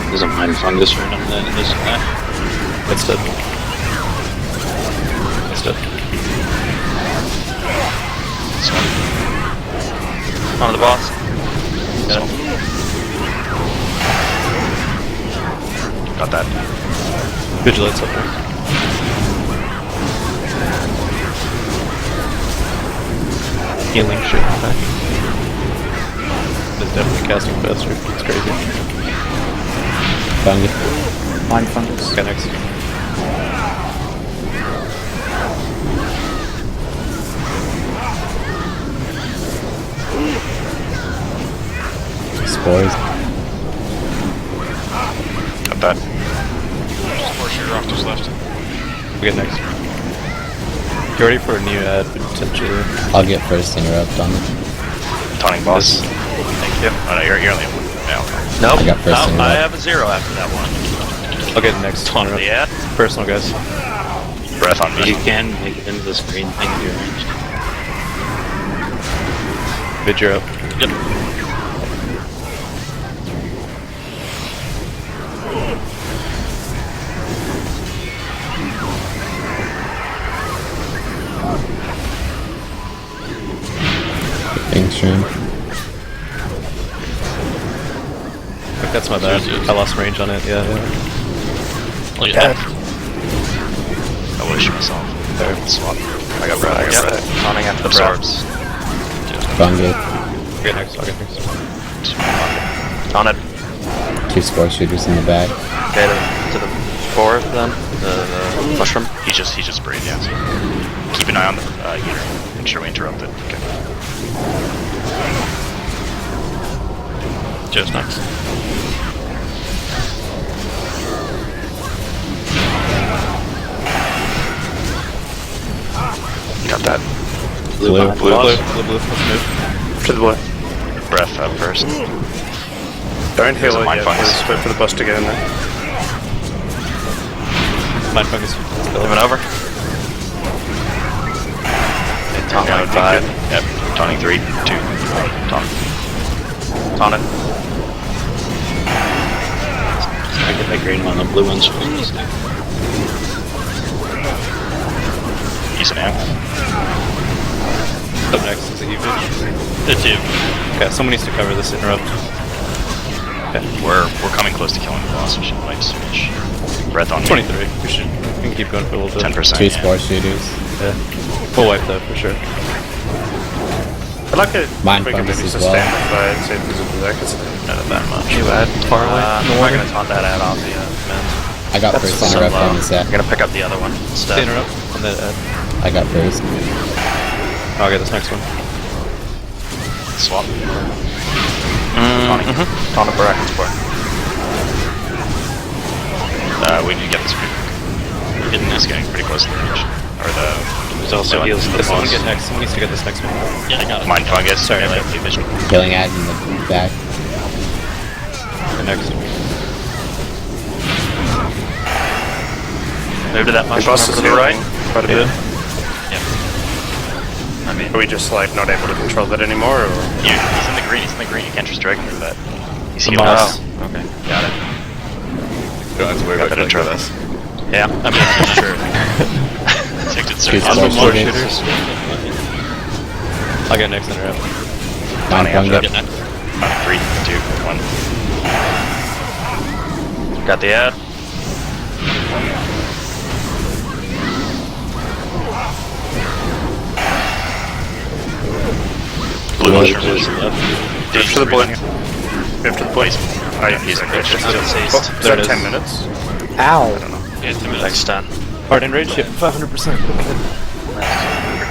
There's a mind fungus right on that. This guy. That's dead. That's dead. On the boss. Got that. Vigilance up there. Healing shit back. It's definitely casting faster. It's crazy. Fungus. Mind fungus. Okay, next. Spores. Got that. Spore shooter off to his left. We get next. Get ready for a new ad, potentially. I'll get first interrupt on it. Taunting boss. Thank you. Oh no, you're only one. No. Nope. I got first No, interrupt. I have a 0 after that one. I'll get next. Taunt the ad. Personal, guys. Breath on me. You can make it into this green thing if you're ranged. Vid, you're up. Yep. Healing stream. That's my bad. I lost range on it, yeah. Look at that. I wish myself. There. Swap. I got breath. I got breath. Taunting after the Absorbs. Fungus. I'll get next. I'll get next. Taunt it. 2 spore shooters in the back. Okay, to the fourth then. The mushroom. He just sprayed, yeah. So keep an eye on the heater. Make sure we interrupt it. Okay. Just next. Got that. Blue. Blue. Let's move. To the blue. Breath up first. Don't There's heal a it mind yet, fungus. please. Wait for the boss to get in there. Mind fungus. Moving over. Taunting 5. Yep. Taunting 3, 2. Taunt. Taunt it. I get that green one, the blue one's Use an amp. Up next is a Evage. The 2. Okay, someone needs to cover this interrupt. Okay. We're coming close to killing the boss, which might finish. Breath on me. 23. We can keep going for a little bit. 10%. 2 spore shooters. Yeah. We'll wipe that for sure. I'd like it. Mind we can fungus maybe as sustain well. it by see if there's a black. It's Not that much. You ad far away. I'm not gonna taunt that ad off the man. I got first So interrupt low. on the set. I'm gonna pick up the other one Stay instead. interrupt on that ad. I got first. I'll get this next one. Swap. Taunt a Brackenspore. We need to get this pretty quick. Hidden is getting pretty close to the range. Or the... There's also heals to the Someone boss. get next. Someone needs to get this next one. Yeah, I got it. Mind fungus. Sorry, melee, okay. vision. Healing ad in the back. The next one. Move to that the mushroom boss over is to the right. healing quite a bit. I mean, Are we just like not able to control that anymore, or? he's in the green. He's in the green. You can't just drag him through that. He's The healing. boss. Oh, okay. Got it. Don't have to worry Got about that intro. killing this. Yeah, I mean, I'm sure. Two spore More shooters. shooters. I'll get next interrupt. Mind Taunting after fungus. that. 3, 2, 1. Got the ad. Blue mushroom Blue is is left. Move to the blue. Move to the blue. Oh, yeah, He's in okay, range. just Still a- seized. oh, is There that it 10 is. minutes? Ow! I don't know. Yeah, 10 minutes. Next 10. Hard in range? Yep, 500%.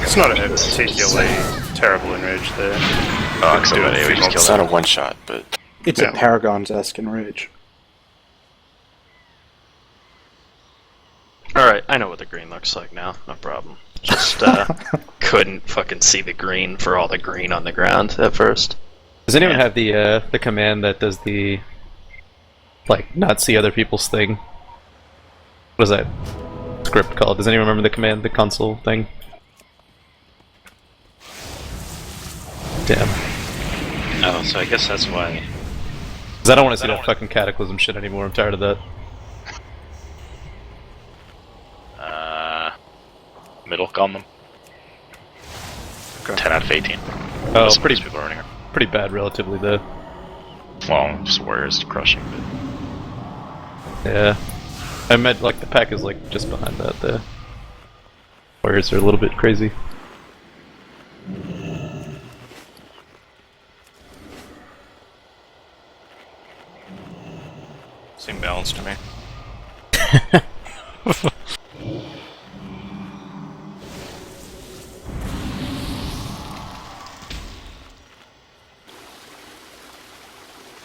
It's not a particularly terrible enrage there. Oh, except that AoE just It's killed not him. a one shot, but It's Yeah. a Paragon's-esque enrage. Alright, I know what the green looks like now. No problem. Just couldn't fucking see the green for all the green on the ground at first. Does anyone have the command that does the like not see other people's thing? What is that script called? Does anyone remember the command, the console thing? Damn. Oh, so I guess that's why. Because I don't want to see that fucking Cataclysm shit anymore. I'm tired of that. Middle column. Okay. 10 out of 18. Oh, Most pretty people are running her. pretty bad relatively though. Well, just warriors crushing. But Yeah. I meant like the pack is like just behind that. The warriors are a little bit crazy. Seem balanced to me.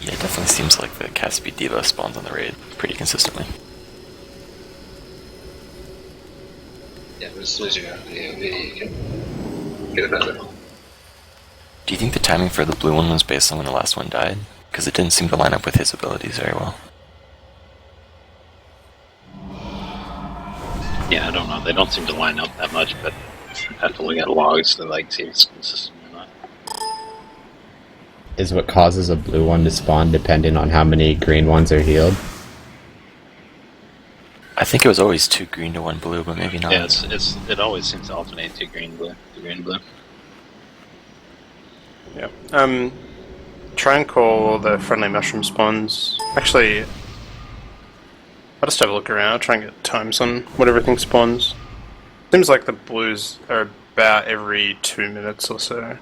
Yeah, it definitely seems like the cast speed diva spawns on the raid pretty consistently. Yeah, as soon as you have the AoV, you can get it better. Do you think the timing for the blue one was based on when the last one died? Because it didn't seem to line up with his abilities very well. Yeah, I don't know. They don't seem to line up that much, but I have to look at logs to like see if it's consistent or not. Is what causes a blue one to spawn dependent on how many green ones are healed? I think it was always 2 green to 1 blue, but maybe not. Yeah, it always seems to alternate to green blue, to green blue. Yeah. Try and call the friendly mushroom spawns. Actually, I'll just have a look around. I'll try and get times on what everything spawns. Seems like the blues are about every 2 minutes or so.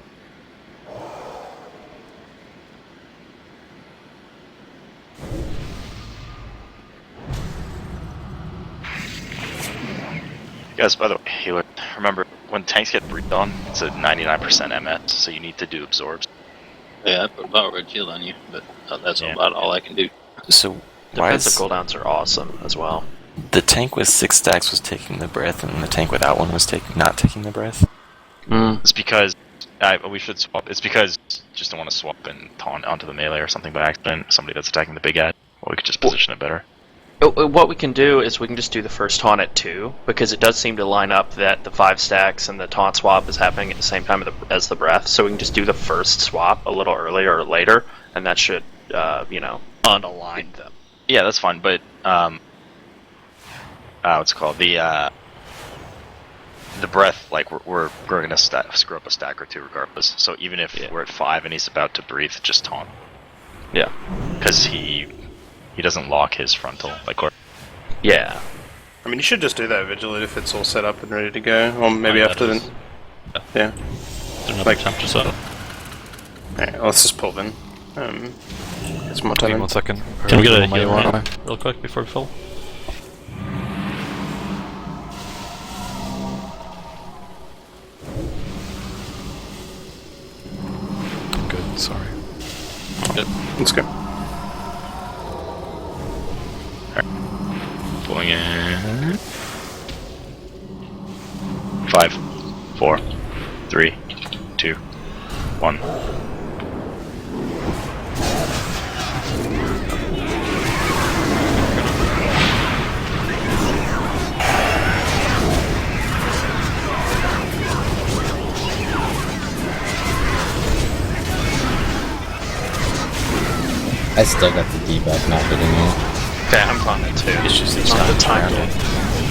guys, by the way, healer, remember when tanks get breathed on, it's a 99% MS, so you need to do absorbs. Yeah, I put Power Red Shield on you, but that's about all I can do. So why Defensive is cooldowns are awesome as well. the tank with 6 stacks was taking the breath, and the tank without one was not taking the breath? It's because we should swap. It's because just don't want to swap and taunt onto the melee or something by accident. Somebody that's attacking the big guy. Or we could just position it better. What we can do is we can just do the first taunt at 2, because it does seem to line up that the 5 stacks and the taunt swap is happening at the same time as the breath, so we can just do the first swap a little earlier or later, and that should, unalign them. Yeah, that's fine, but, what's it called? The breath, like, we're gonna screw up a stack or 2 regardless, so even if we're at 5 and he's about to breathe, just taunt. Yeah. Because he doesn't lock his frontal, like, or... Yeah. I mean, you should just do that vigilate if it's all set up and ready to go, or maybe after then. Yeah. Another time to set up. Alright, let's just pull then. Get some more Give me time. 1 second. Can we get a my heal UI real quick before we fill? I'm good, sorry. Good. Let's go. Pulling in... 5, 4, 3, 2, 1. I still got the debuff not hitting it. Okay, I'm on it too. It's just each not time the time around yet. it.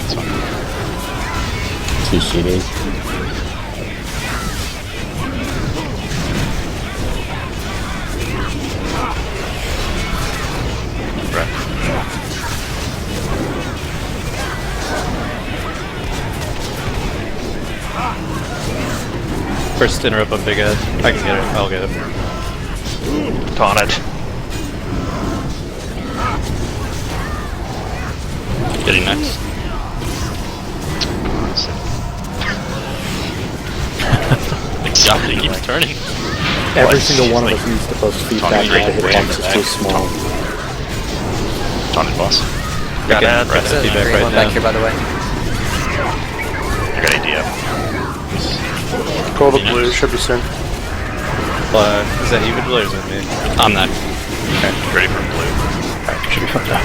It's fine. 2 shooting. First interrupt on Big Ed. I can get it. I'll get it. Taunt it. Getting next. Exactly, keeps turning. Every single one of us needs to post feedback that the hitbox is too small. Taunted boss. Got it. Breath feedback Green right one now. back here, by the way. I got AD up. Call the blue, should be soon. Black. Is that you, Vigil, or is it me? I'm not. Okay, ready for blue. Alright, should be fun now.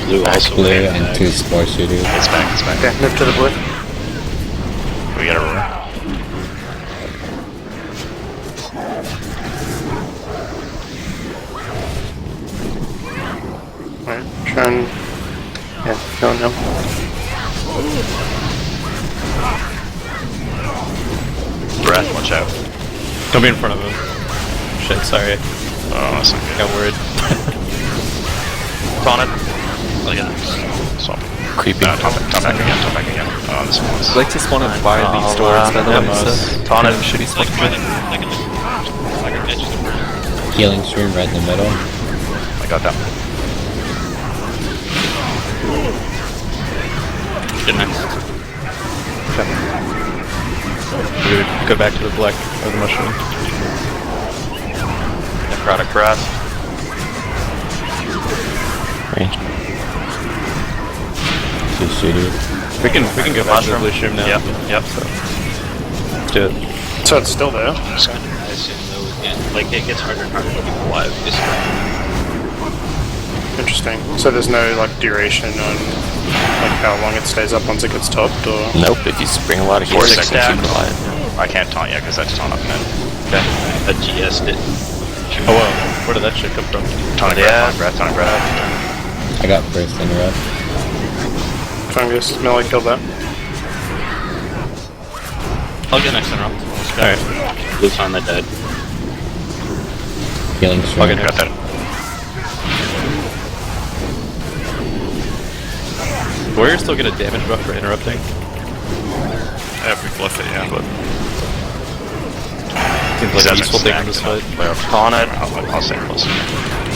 Blue also Blue came and back. 2 spore shooters. It's back, it's back. Okay, move to the blue. We gotta roll. Alright, try and... Yeah, no. Breath, watch out. Don't be in front of him. Shit, sorry. Oh, that's not good. Got worried. It's on it. Look at that. Swap. Creepy. Top back again. Oh, this one's... I'd like to spawn it by these doors, by the way, so... Taunt it. Shitty spawn. Healing stream right in the middle. I got that. Good next. We would go back to the black or the mushroom. Necrotic breath. Range. 2 shooters. We can go back to the blue stream now. Yep. So, let's do it. So it's still there? I assume though, again, like it gets harder and harder to keep alive. Interesting. So there's no like duration on like how long it stays up once it gets topped, or? Nope, if you bring a lot of heat, 4 you seconds can keep stack. alive. I can't taunt yet because I just taunt up then. Okay. I GS'd it. Oh whoa, where did that shit come from? Taunting breath. I got first interrupt. Fungus, Melee killed that. I'll get next interrupt. Alright. Blue's on the dead. Healing stream. I'll get Got next. that. Warrior still get a damage buff for interrupting. Yeah, if we fluff it, yeah, but... Seems like a useful thing in this fight. Taunt it. I'll stay close.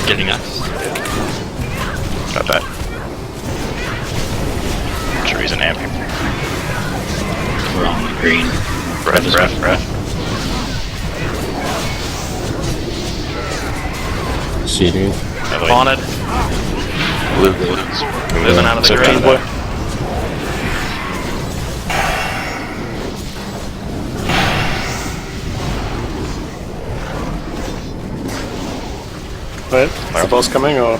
Getting us. Got that. Sure he's an amp here. We're on the green. Breath. Shooters. Taunt it. Blue. Moving out of the green. Wait, is the boss coming, or?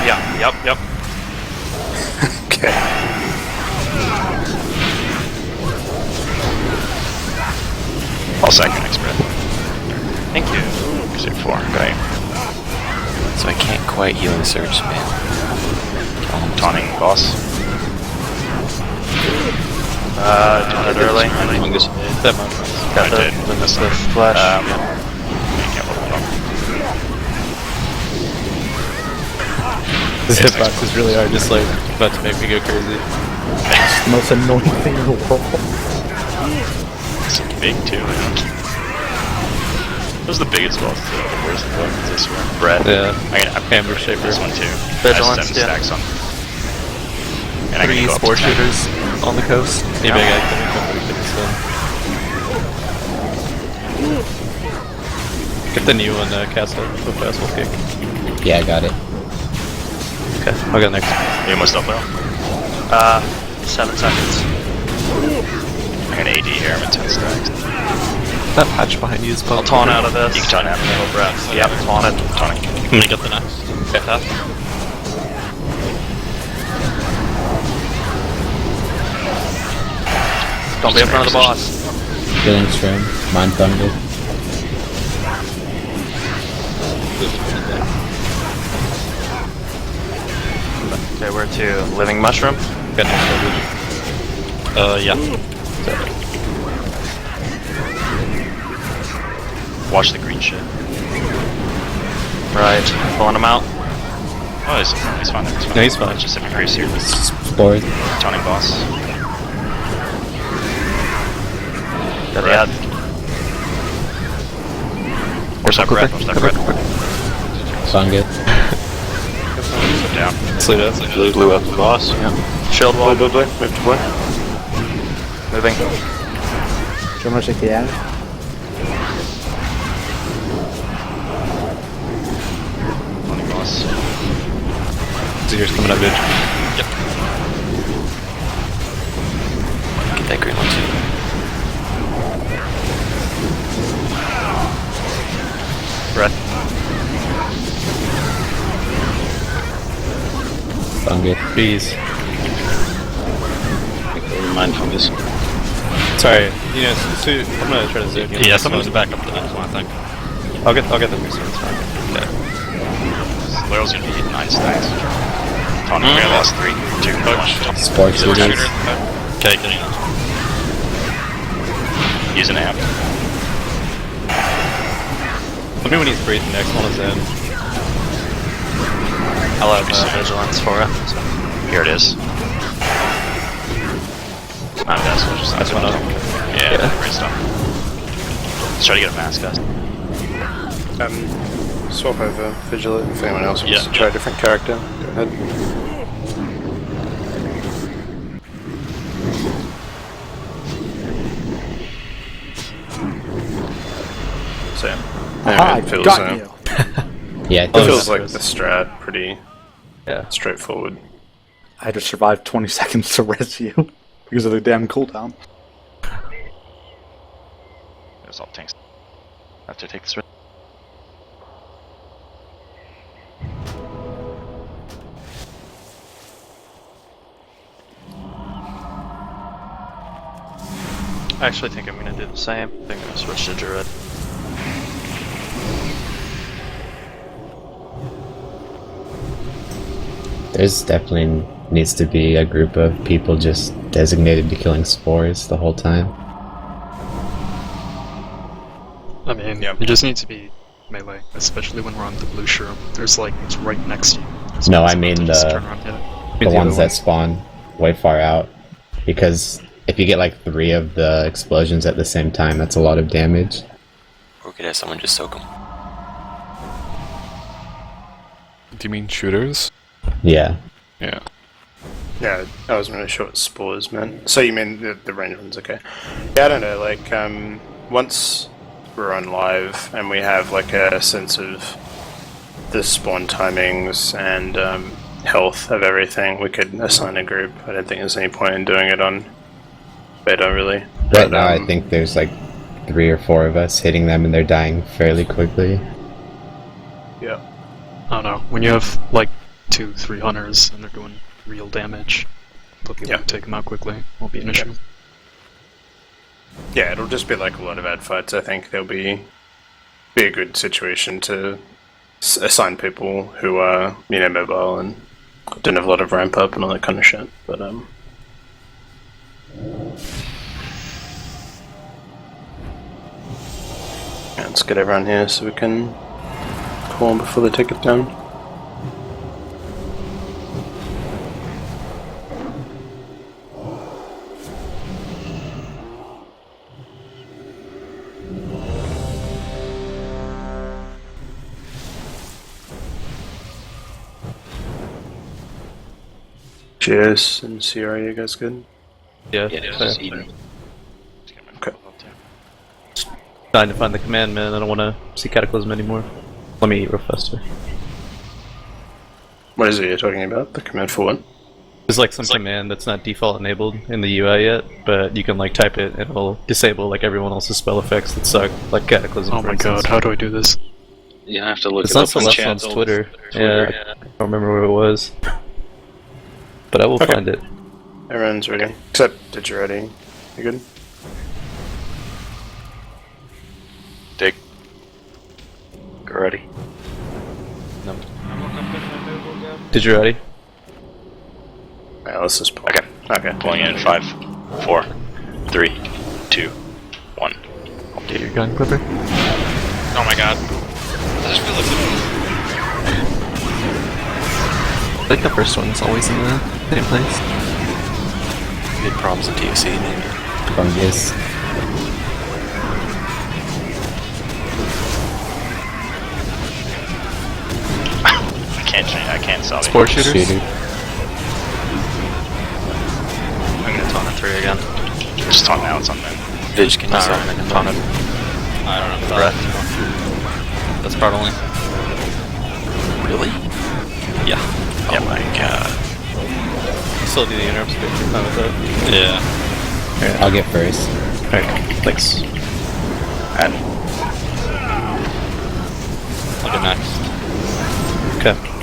Yeah, yep. Okay. I'll sack your next breath. Thank you. 'Cause you're 4. Okay. So I can't quite healing surge, man. Taunting boss. Taunt it early. Fungus. That much. Got the flash. Can't look it up. This hitbox is really hard, just like about to make me go crazy. It's the most annoying thing in the world. It's big too, I think. That was the biggest boss too. Where's the book? This one. Breath. Yeah. I'm Hammer Shaper. This one too. Vigilance, 7 yeah. stacks on. And I can 3 go up spore to 10. shooters on the coast. Any big activity company can Get the new one, Castle. So fast will kick. Yeah, I got it. Okay, I'll go next. You almost up there? 7 seconds. I'm gonna AD here, I'm at 10 stacks. That patch behind you is I'll taunt out of this. You can taunt out. Middle breath. Yep, taunt it. Taunting. I'm gonna get the next. Okay, tough. Don't be in front of the boss. Healing stream. Mind thunder. Okay, we're to Living Mushroom. Got next. Yeah. Watch the green shit. Right, pulling him out. Oh, he's fine there. No, he's fine. It's just increase here. Spores. Taunting boss. Got the ad. Where's that breath? Where's that breath? Fungus. Down. Sleep up. Blue up the boss. Yeah. Shield wall. Blue. Move to blue. Moving. Do you want to take the ad? Taunting boss. Zier's coming up, bitch. Yep. Get that green one too. breath. Fungus. Bees. Mindfulness. Sorry, you know, I'm gonna try to zoom. Yeah, someone's back up to the next one, I think. I'll get the next one. It's fine. Okay. Laurel's gonna be 9 stacks. Tony, we lost 3, 2, 1. Sport shooters. Okay, getting it. Use an amp. Let me when he's breathing next one is in. I'll have vigilance for it. So. Here it is. I'm best, we'll just That's one up. Yeah, great stuff. Let's try to get a mask, guys. Swap over Vigilant if anyone else wants Yeah. to try a different character. Go ahead. Aha, Same. I It feels, got you. Yeah, it feels like the strat pretty straightforward. I had to survive 20 seconds to res you because of the damn cooldown. There's all tanks. I have to take this risk. I actually think I'm gonna do the same. I think I'm gonna switch to druid. There's definitely needs to be a group of people just designated to killing spores the whole time. I mean, you just need to be melee, especially when we're on the blue shroom. There's like, it's right next to you. There's No, always I mean something to just turn around and hit it. the ones that spawn way far out. Because if you get like 3 of the explosions at the same time, that's a lot of damage. Or we could have someone just soak them. Do you mean shooters? Yeah. Yeah. Yeah, I wasn't really sure what spores meant. So you mean the range ones, okay. Yeah, I don't know, like, once we're on live and we have, like, a sense of the spawn timings and, health of everything, we could assign a group. I don't think there's any point in doing it on beta, really. Right now, I think there's like 3 or 4 of us hitting them and they're dying fairly quickly. Yeah. I don't know, when you have like 2-3 hunters and they're doing real damage, they'll be able to take them out quickly. Won't be an issue. Yeah, it'll just be like a lot of ad fights. I think there'll be a good situation to assign people who are, you know, mobile and don't have a lot of ramp up and all that kind of shit. But yeah, let's get everyone here so we can call them before they take it down. Cheers, and Sierra, you guys good? Yeah, just eating. Okay. Trying to find the command, man. I don't want to see Cataclysm anymore. Let me eat real faster. What is it you're talking about? The command for what? There's like some command that's not default enabled in the UI yet, but you can like type it and it'll disable like everyone else's spell effects that suck, like Cataclysm. Oh my god, how do I do this? You have to look It's it on up on Celestine's Chandel. Twitter. Yeah, I don't remember where it was. But I will find it. Everyone's ready. Except that you're ready. You good? Dig. Go ready. No. Did you ready? Yeah, let's just pull. Okay. Pulling in 5, 4, 3, 2, 1. Get your gun, Clipper. Oh my god. I just feel I think the first one's always in the same place. Big problems in TOC, maybe. Fungus. I can't change. I can't solve it. Spore shooters? Shooter. I'm gonna taunt it 3 again. Just taunt now, it's on there. Vig, can you Alright, solve I'm gonna taunt it. I don't know. Breath. That's part only. Really? Yeah. Oh my god. Still do the interrupts, but you're fine with that. Yeah. I'll get first. Alright, thanks. And Okay.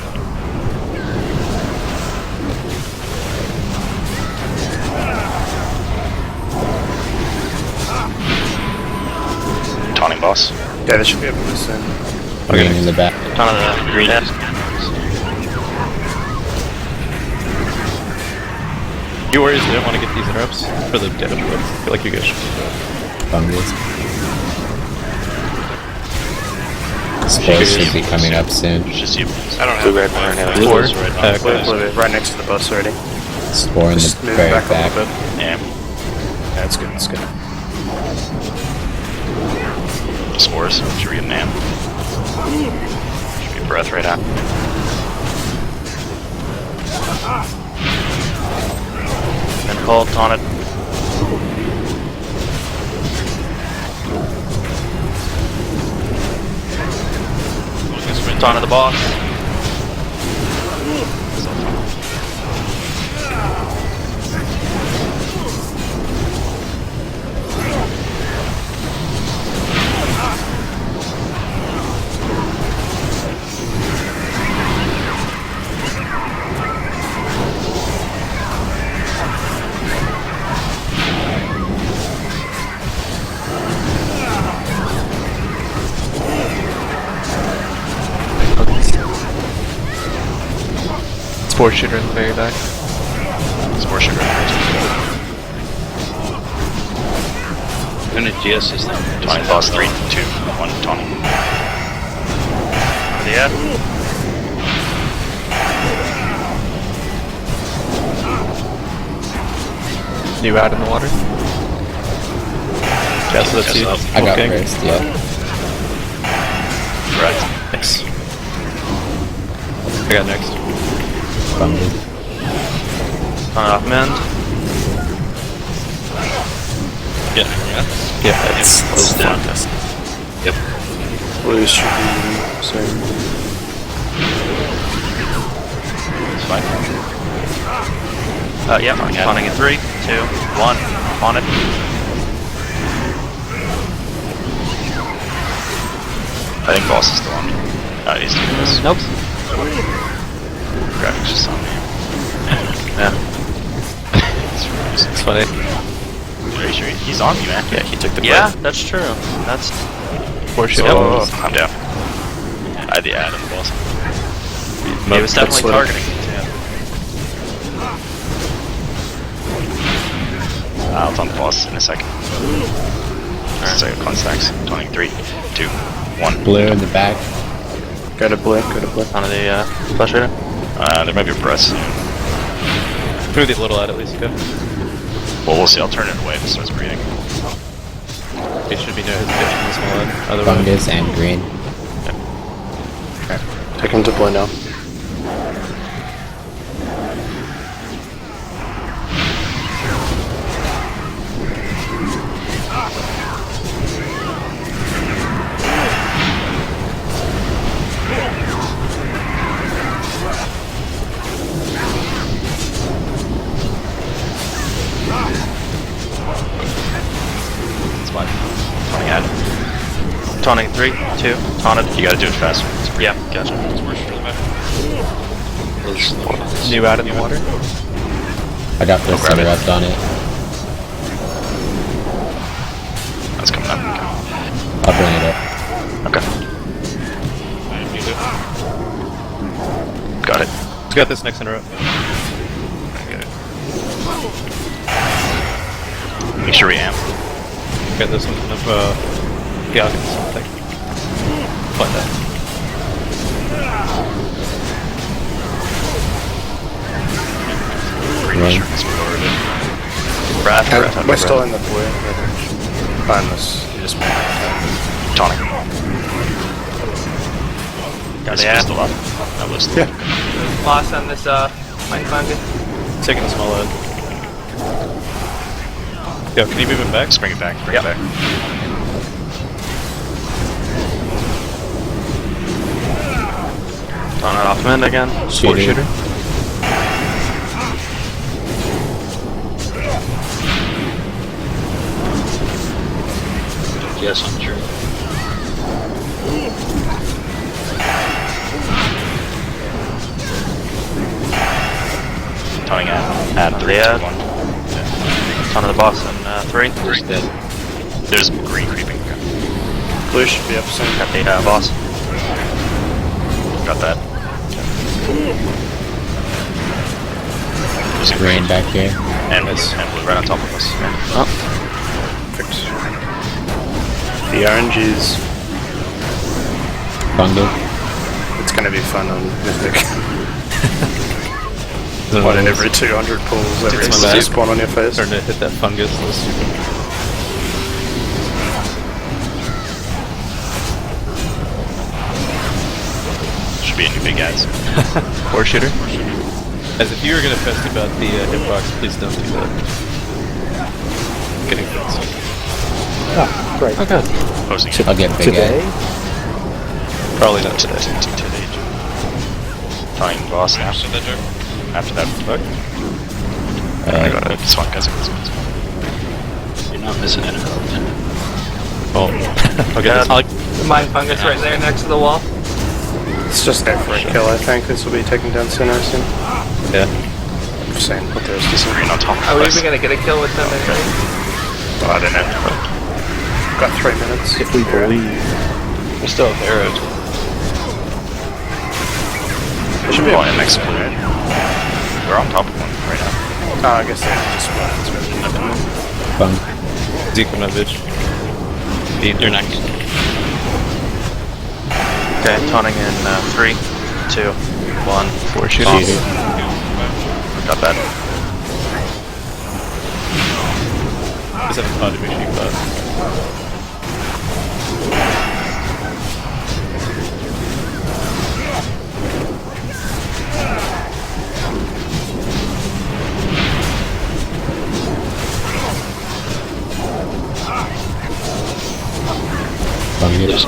Taunting boss. Yeah, they should be able to soon. Green in the back. Ton of the Green. yeah. You warriors didn't want to get these interrupts for the damage buff. I feel like you guys should. Fungus. Spores should be coming up soon. Just you. I don't have red right now. Four. Right next to the boss already. Spore in Just the move very back back. a little bit. Yeah. Yeah, it's good, it's good. Spores. Should we get an amp? Should be a breath right out. Been called, taunted. Taunted the boss. Spore shooter in the very back. Spore sugar. Unit GS is there. Taunting boss 3, 2, 1, taunting. Yeah. New out in the water. Yeah, so that's you. I got Okay. first, yeah. Right. Thanks. I got next. Fungus. Taunted off mend. Yeah. Yeah, It's close down. Yep. Blues should be soon. It's fine. Yeah, taunting in 3, 2, 1. Taunted. I think boss is still on me. He's doing this. Nope. Graphics just on me. Yeah. It's funny. Are you sure he's on me, man? Yeah, he took the Yeah, breath. that's true. That's Spore shooter. Oh, I'm down. I had the ad on the boss. he was definitely targeting me too. I'll taunt the boss in a second. Second con stacks. Taunting 3, 2, 1. Blue in the back. Go to blue, go to blue. Taunted the flesh shooter. There might be a breath soon. Move the little ad at least, go. Well, we'll see. I'll turn it away if it starts breathing. He should be no hesitation in this one. Otherwise, Fungus and green. Take him to blue now. It's fine. Taunting ad. Taunting 3, 2. Taunted. You gotta do it fast. Yeah, gotcha. new out in the water. I got first grab it. interrupt on it. That's coming up. I'll bring it up. Okay. Got it. Let's got this next interrupt. Make sure we amp. Got this one of yeah, I'll get this one. Thank you. Find that. Pretty sure it's forwarded. Breath. We're still in the blue. Find this. You just Tonic. Got Is the it app. still up? That was still up. Lost on this mine fungus. Taking a small ad. Yo, can you move it back? Just bring it back. Bring it back. On it off mend again. Spore shooter. Yes, I'm sure. Taunting at 3, 2, 1. Ton of the boss in 3. There's green creeping. Blue should be up soon. Got the boss. Got that. Green back here. And blue right on top of us. Oh. Perfect. The orange is... Bundle. It's gonna be fun on Mythic. 1 in every 200 pulls, every time you spawn on your face. Starting to hit that fungus. Should be a new big guys. Four shooter. As if you were gonna fest about the hitbox, please don't do that. Getting fast. Ah, right. Oh god. Posting I'll get big Today? guy. Probably not today. today. Taunting boss now. After that book. I got it. This one, guys. You're not missing anything. Oh. Okay, The mind fungus right there next to the wall. It's just there for a kill, I think. This will be taken down sooner soon. yeah. Just saying, but there's This green on top Are of we us. even gonna get a kill with them anyway? I don't know. Got 3 minutes. If we believe. We still have arrows. There should be one in next blue. We're on top of one right now. Oh, I guess they just spawned. Bunk. Zikonovich. You're next. Okay, taunting in 3, 2, 1. 4 shooter. Got that. Just have a pod to make sure you got. Fungus.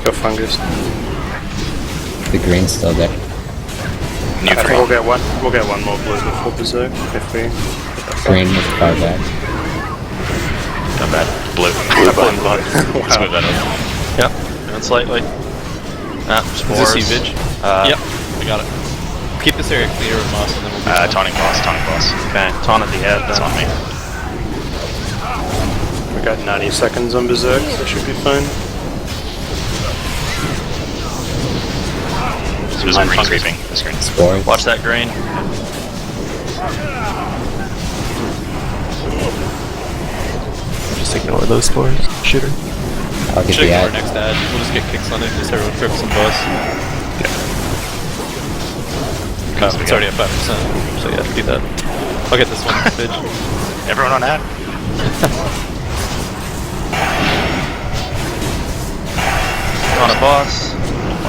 Go fungus. The green's still there. I think we'll get one more blue before Berserk if we... Green is far back. Not bad. Blue. Let's move that up. Yep, moving slightly. Is Spores. this you, Vidge? Yep, we got it. Keep this area clear of moss and then we'll be Taunting boss. Okay, taunt at the head. That's on me. We got 90 seconds on Berserk, so should be fine. There's a green creeping. This green. Spores. Watch that green. just ignore those spores. Shooter. I'll get Should the ignore ad. next ad. We'll just get kicks on it. Just everyone trip some boss. It's already at 5%, so yeah, do that. I'll get this one, Vidge. Everyone on ad. On a boss.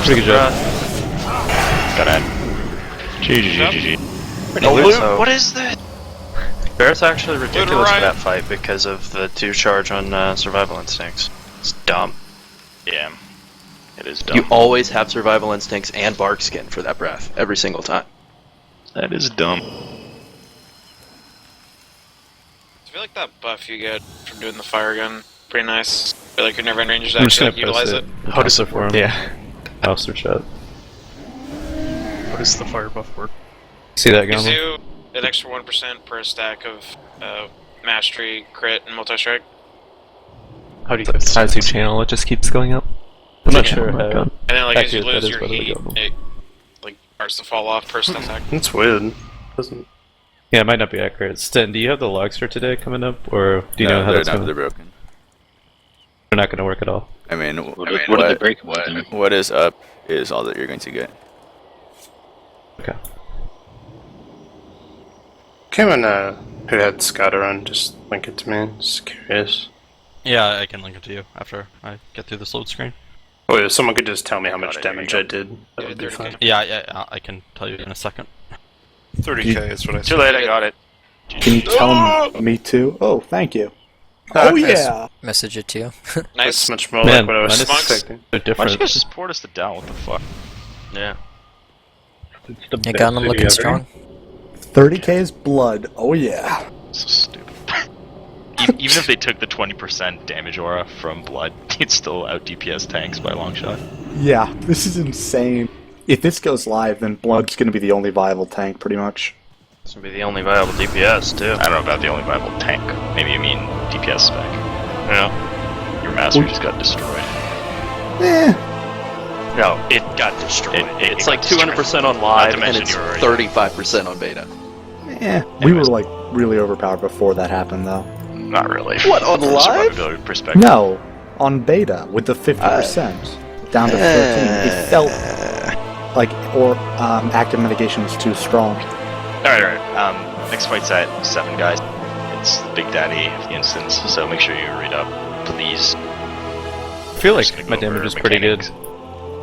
Pretty good job. Got ad. GG. So, What is that? Barrett's actually ridiculous for that fight because of the 2 charge on survival instincts. It's dumb. Yeah. It is dumb. You always have survival instincts and bark skin for that breath every single time. That is dumb. I feel like that buff you get from doing the fire gun, pretty nice. I feel like you're never in range to I'm just actually gonna utilize post it. it. How does it for him? Yeah. House or shot. How does the fire buff work? See that Gives going? you an extra 1% per stack of mastery, crit, and multi-strike. How do you as you channel it just keeps going up? I'm not sure how. And then like as you Accurate that lose is, your but I heat, don't know. it like starts to fall off per attack. That's weird. Doesn't... Yeah, it might not be accurate. Sten, do you have the logs for today coming up, or do you know how that's going? They're broken. They're not going to work at all. I mean, What are the breakables then? what is up is all that you're going to get. Okay. Cameron, who had Scatter on, just link it to me. Just curious. Yeah, I can link it to you after I get through this load screen. Oh, if someone could just tell me how much damage I did, that would be 30K. fine. Yeah, I can tell you in a second. 30k is what I said. Too late, I got it. Can you tell me too? Oh, thank you. Oh, Okay. yeah. Message it to you. That's Nice. much more Man, like what I was minus- expecting. They're Why don't different. you guys just port us to down? What the fuck? Yeah. You got him looking strong. 30k's blood. Oh, yeah. So stupid. Even if they took the 20% damage aura from blood, you'd still out DPS tanks by a long shot. Yeah, this is insane. if this goes live, then Blood's going to be the only viable tank, pretty much. It's gonna be the only viable DPS too. I don't know about the only viable tank. Maybe you mean DPS spec. Yeah. Your master just got destroyed. No, it got destroyed. It's like 200% on Not live, to and mention it's you were already- 35% on beta. We were like really overpowered before that happened, though. Not really. What, on From a live? survivability perspective. No, on beta with the 50% down to 13. It felt like active mitigation was too strong. Alright. Next fight's at 7, guys. It's the Big Daddy of the instance, so make sure you read up, please. I feel like my damage is pretty good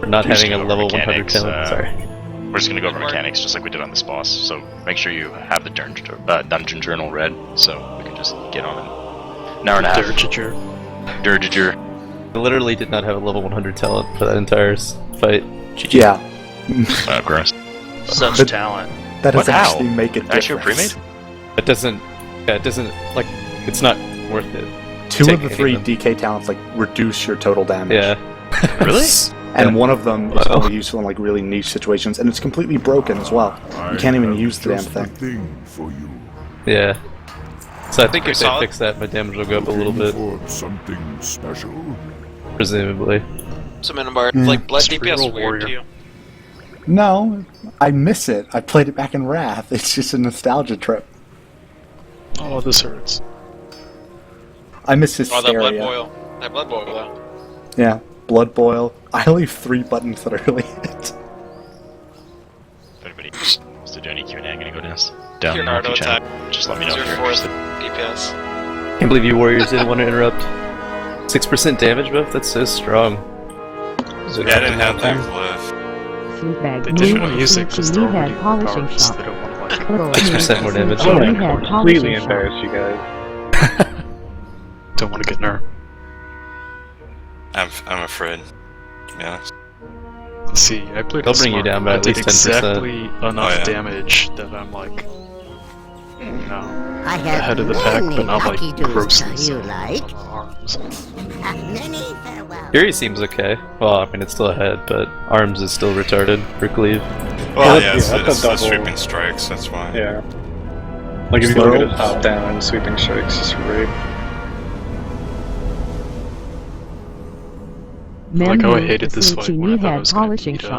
for not We're just having a gonna go level over 100 mechanics, talent. Sorry. We're just gonna go over mechanics just like we did on this boss, so make sure you have the dungeon journal read, so we can just get on it. An hour and a half. Dirgiger. I literally did not have a level 100 talent for that entire fight. GG. Yeah. Gross. Such talent. That doesn't How? actually make it Actually, difference. pre-made? It doesn't. Yeah, it doesn't. Like, it's not worth it. 2 Take of the any 3 them. DK talents like reduce your total damage. Yeah. Really? And one of them is only useful in like really niche situations, and it's completely broken as well. You can't even use the damn thing. Yeah. So I think if they solid. fix that, my damage will go up a little bit. Something special. Presumably. So Minibar, Yeah. like blood Street DPS roll is weird warrior. to you. No, I miss it. I played it back in Wrath. It's just a nostalgia trip. Oh, this hurts. I miss Oh, that blood Hysteria. boil. That blood boil though. Yeah, Blood Boil. I only have 3 buttons that I really hit. If anybody wants to do any Q&A, I'm gonna go down the Naruto Monkey channel. attack. Just let me know if Your you're fourth interested. DPS. Can't believe you warriors didn't want to interrupt. 6% damage buff? That's so strong. Yeah, I didn't have that glyph. Fruitbag They didn't want to moved use it to because they're already Meathead polishing overpowered, so shop. they don't want to like... Little 6% more damage. to Oh my Meathead Completely polishing shop. embarrass you guys. Don't want to get nerfed. I'm afraid, to be honest. See, I played They'll it bring you smart. down by I at did least 10%. exactly enough Oh, yeah. damage that I'm like, you know, I have ahead of the pack, many but not like lucky dudes grossly you like. arms. Many farewell. Fury seems okay. Well, I mean, it's still ahead, but Arms is still retarded for cleave. Well, Yeah, yeah, it's that's a the double. sweeping strikes, that's why. Yeah. Like if you Slow. look at his top down, sweeping strikes is great. Like how I Mem hated moved this to fight when I thought I Meathead was gonna polishing beat shop.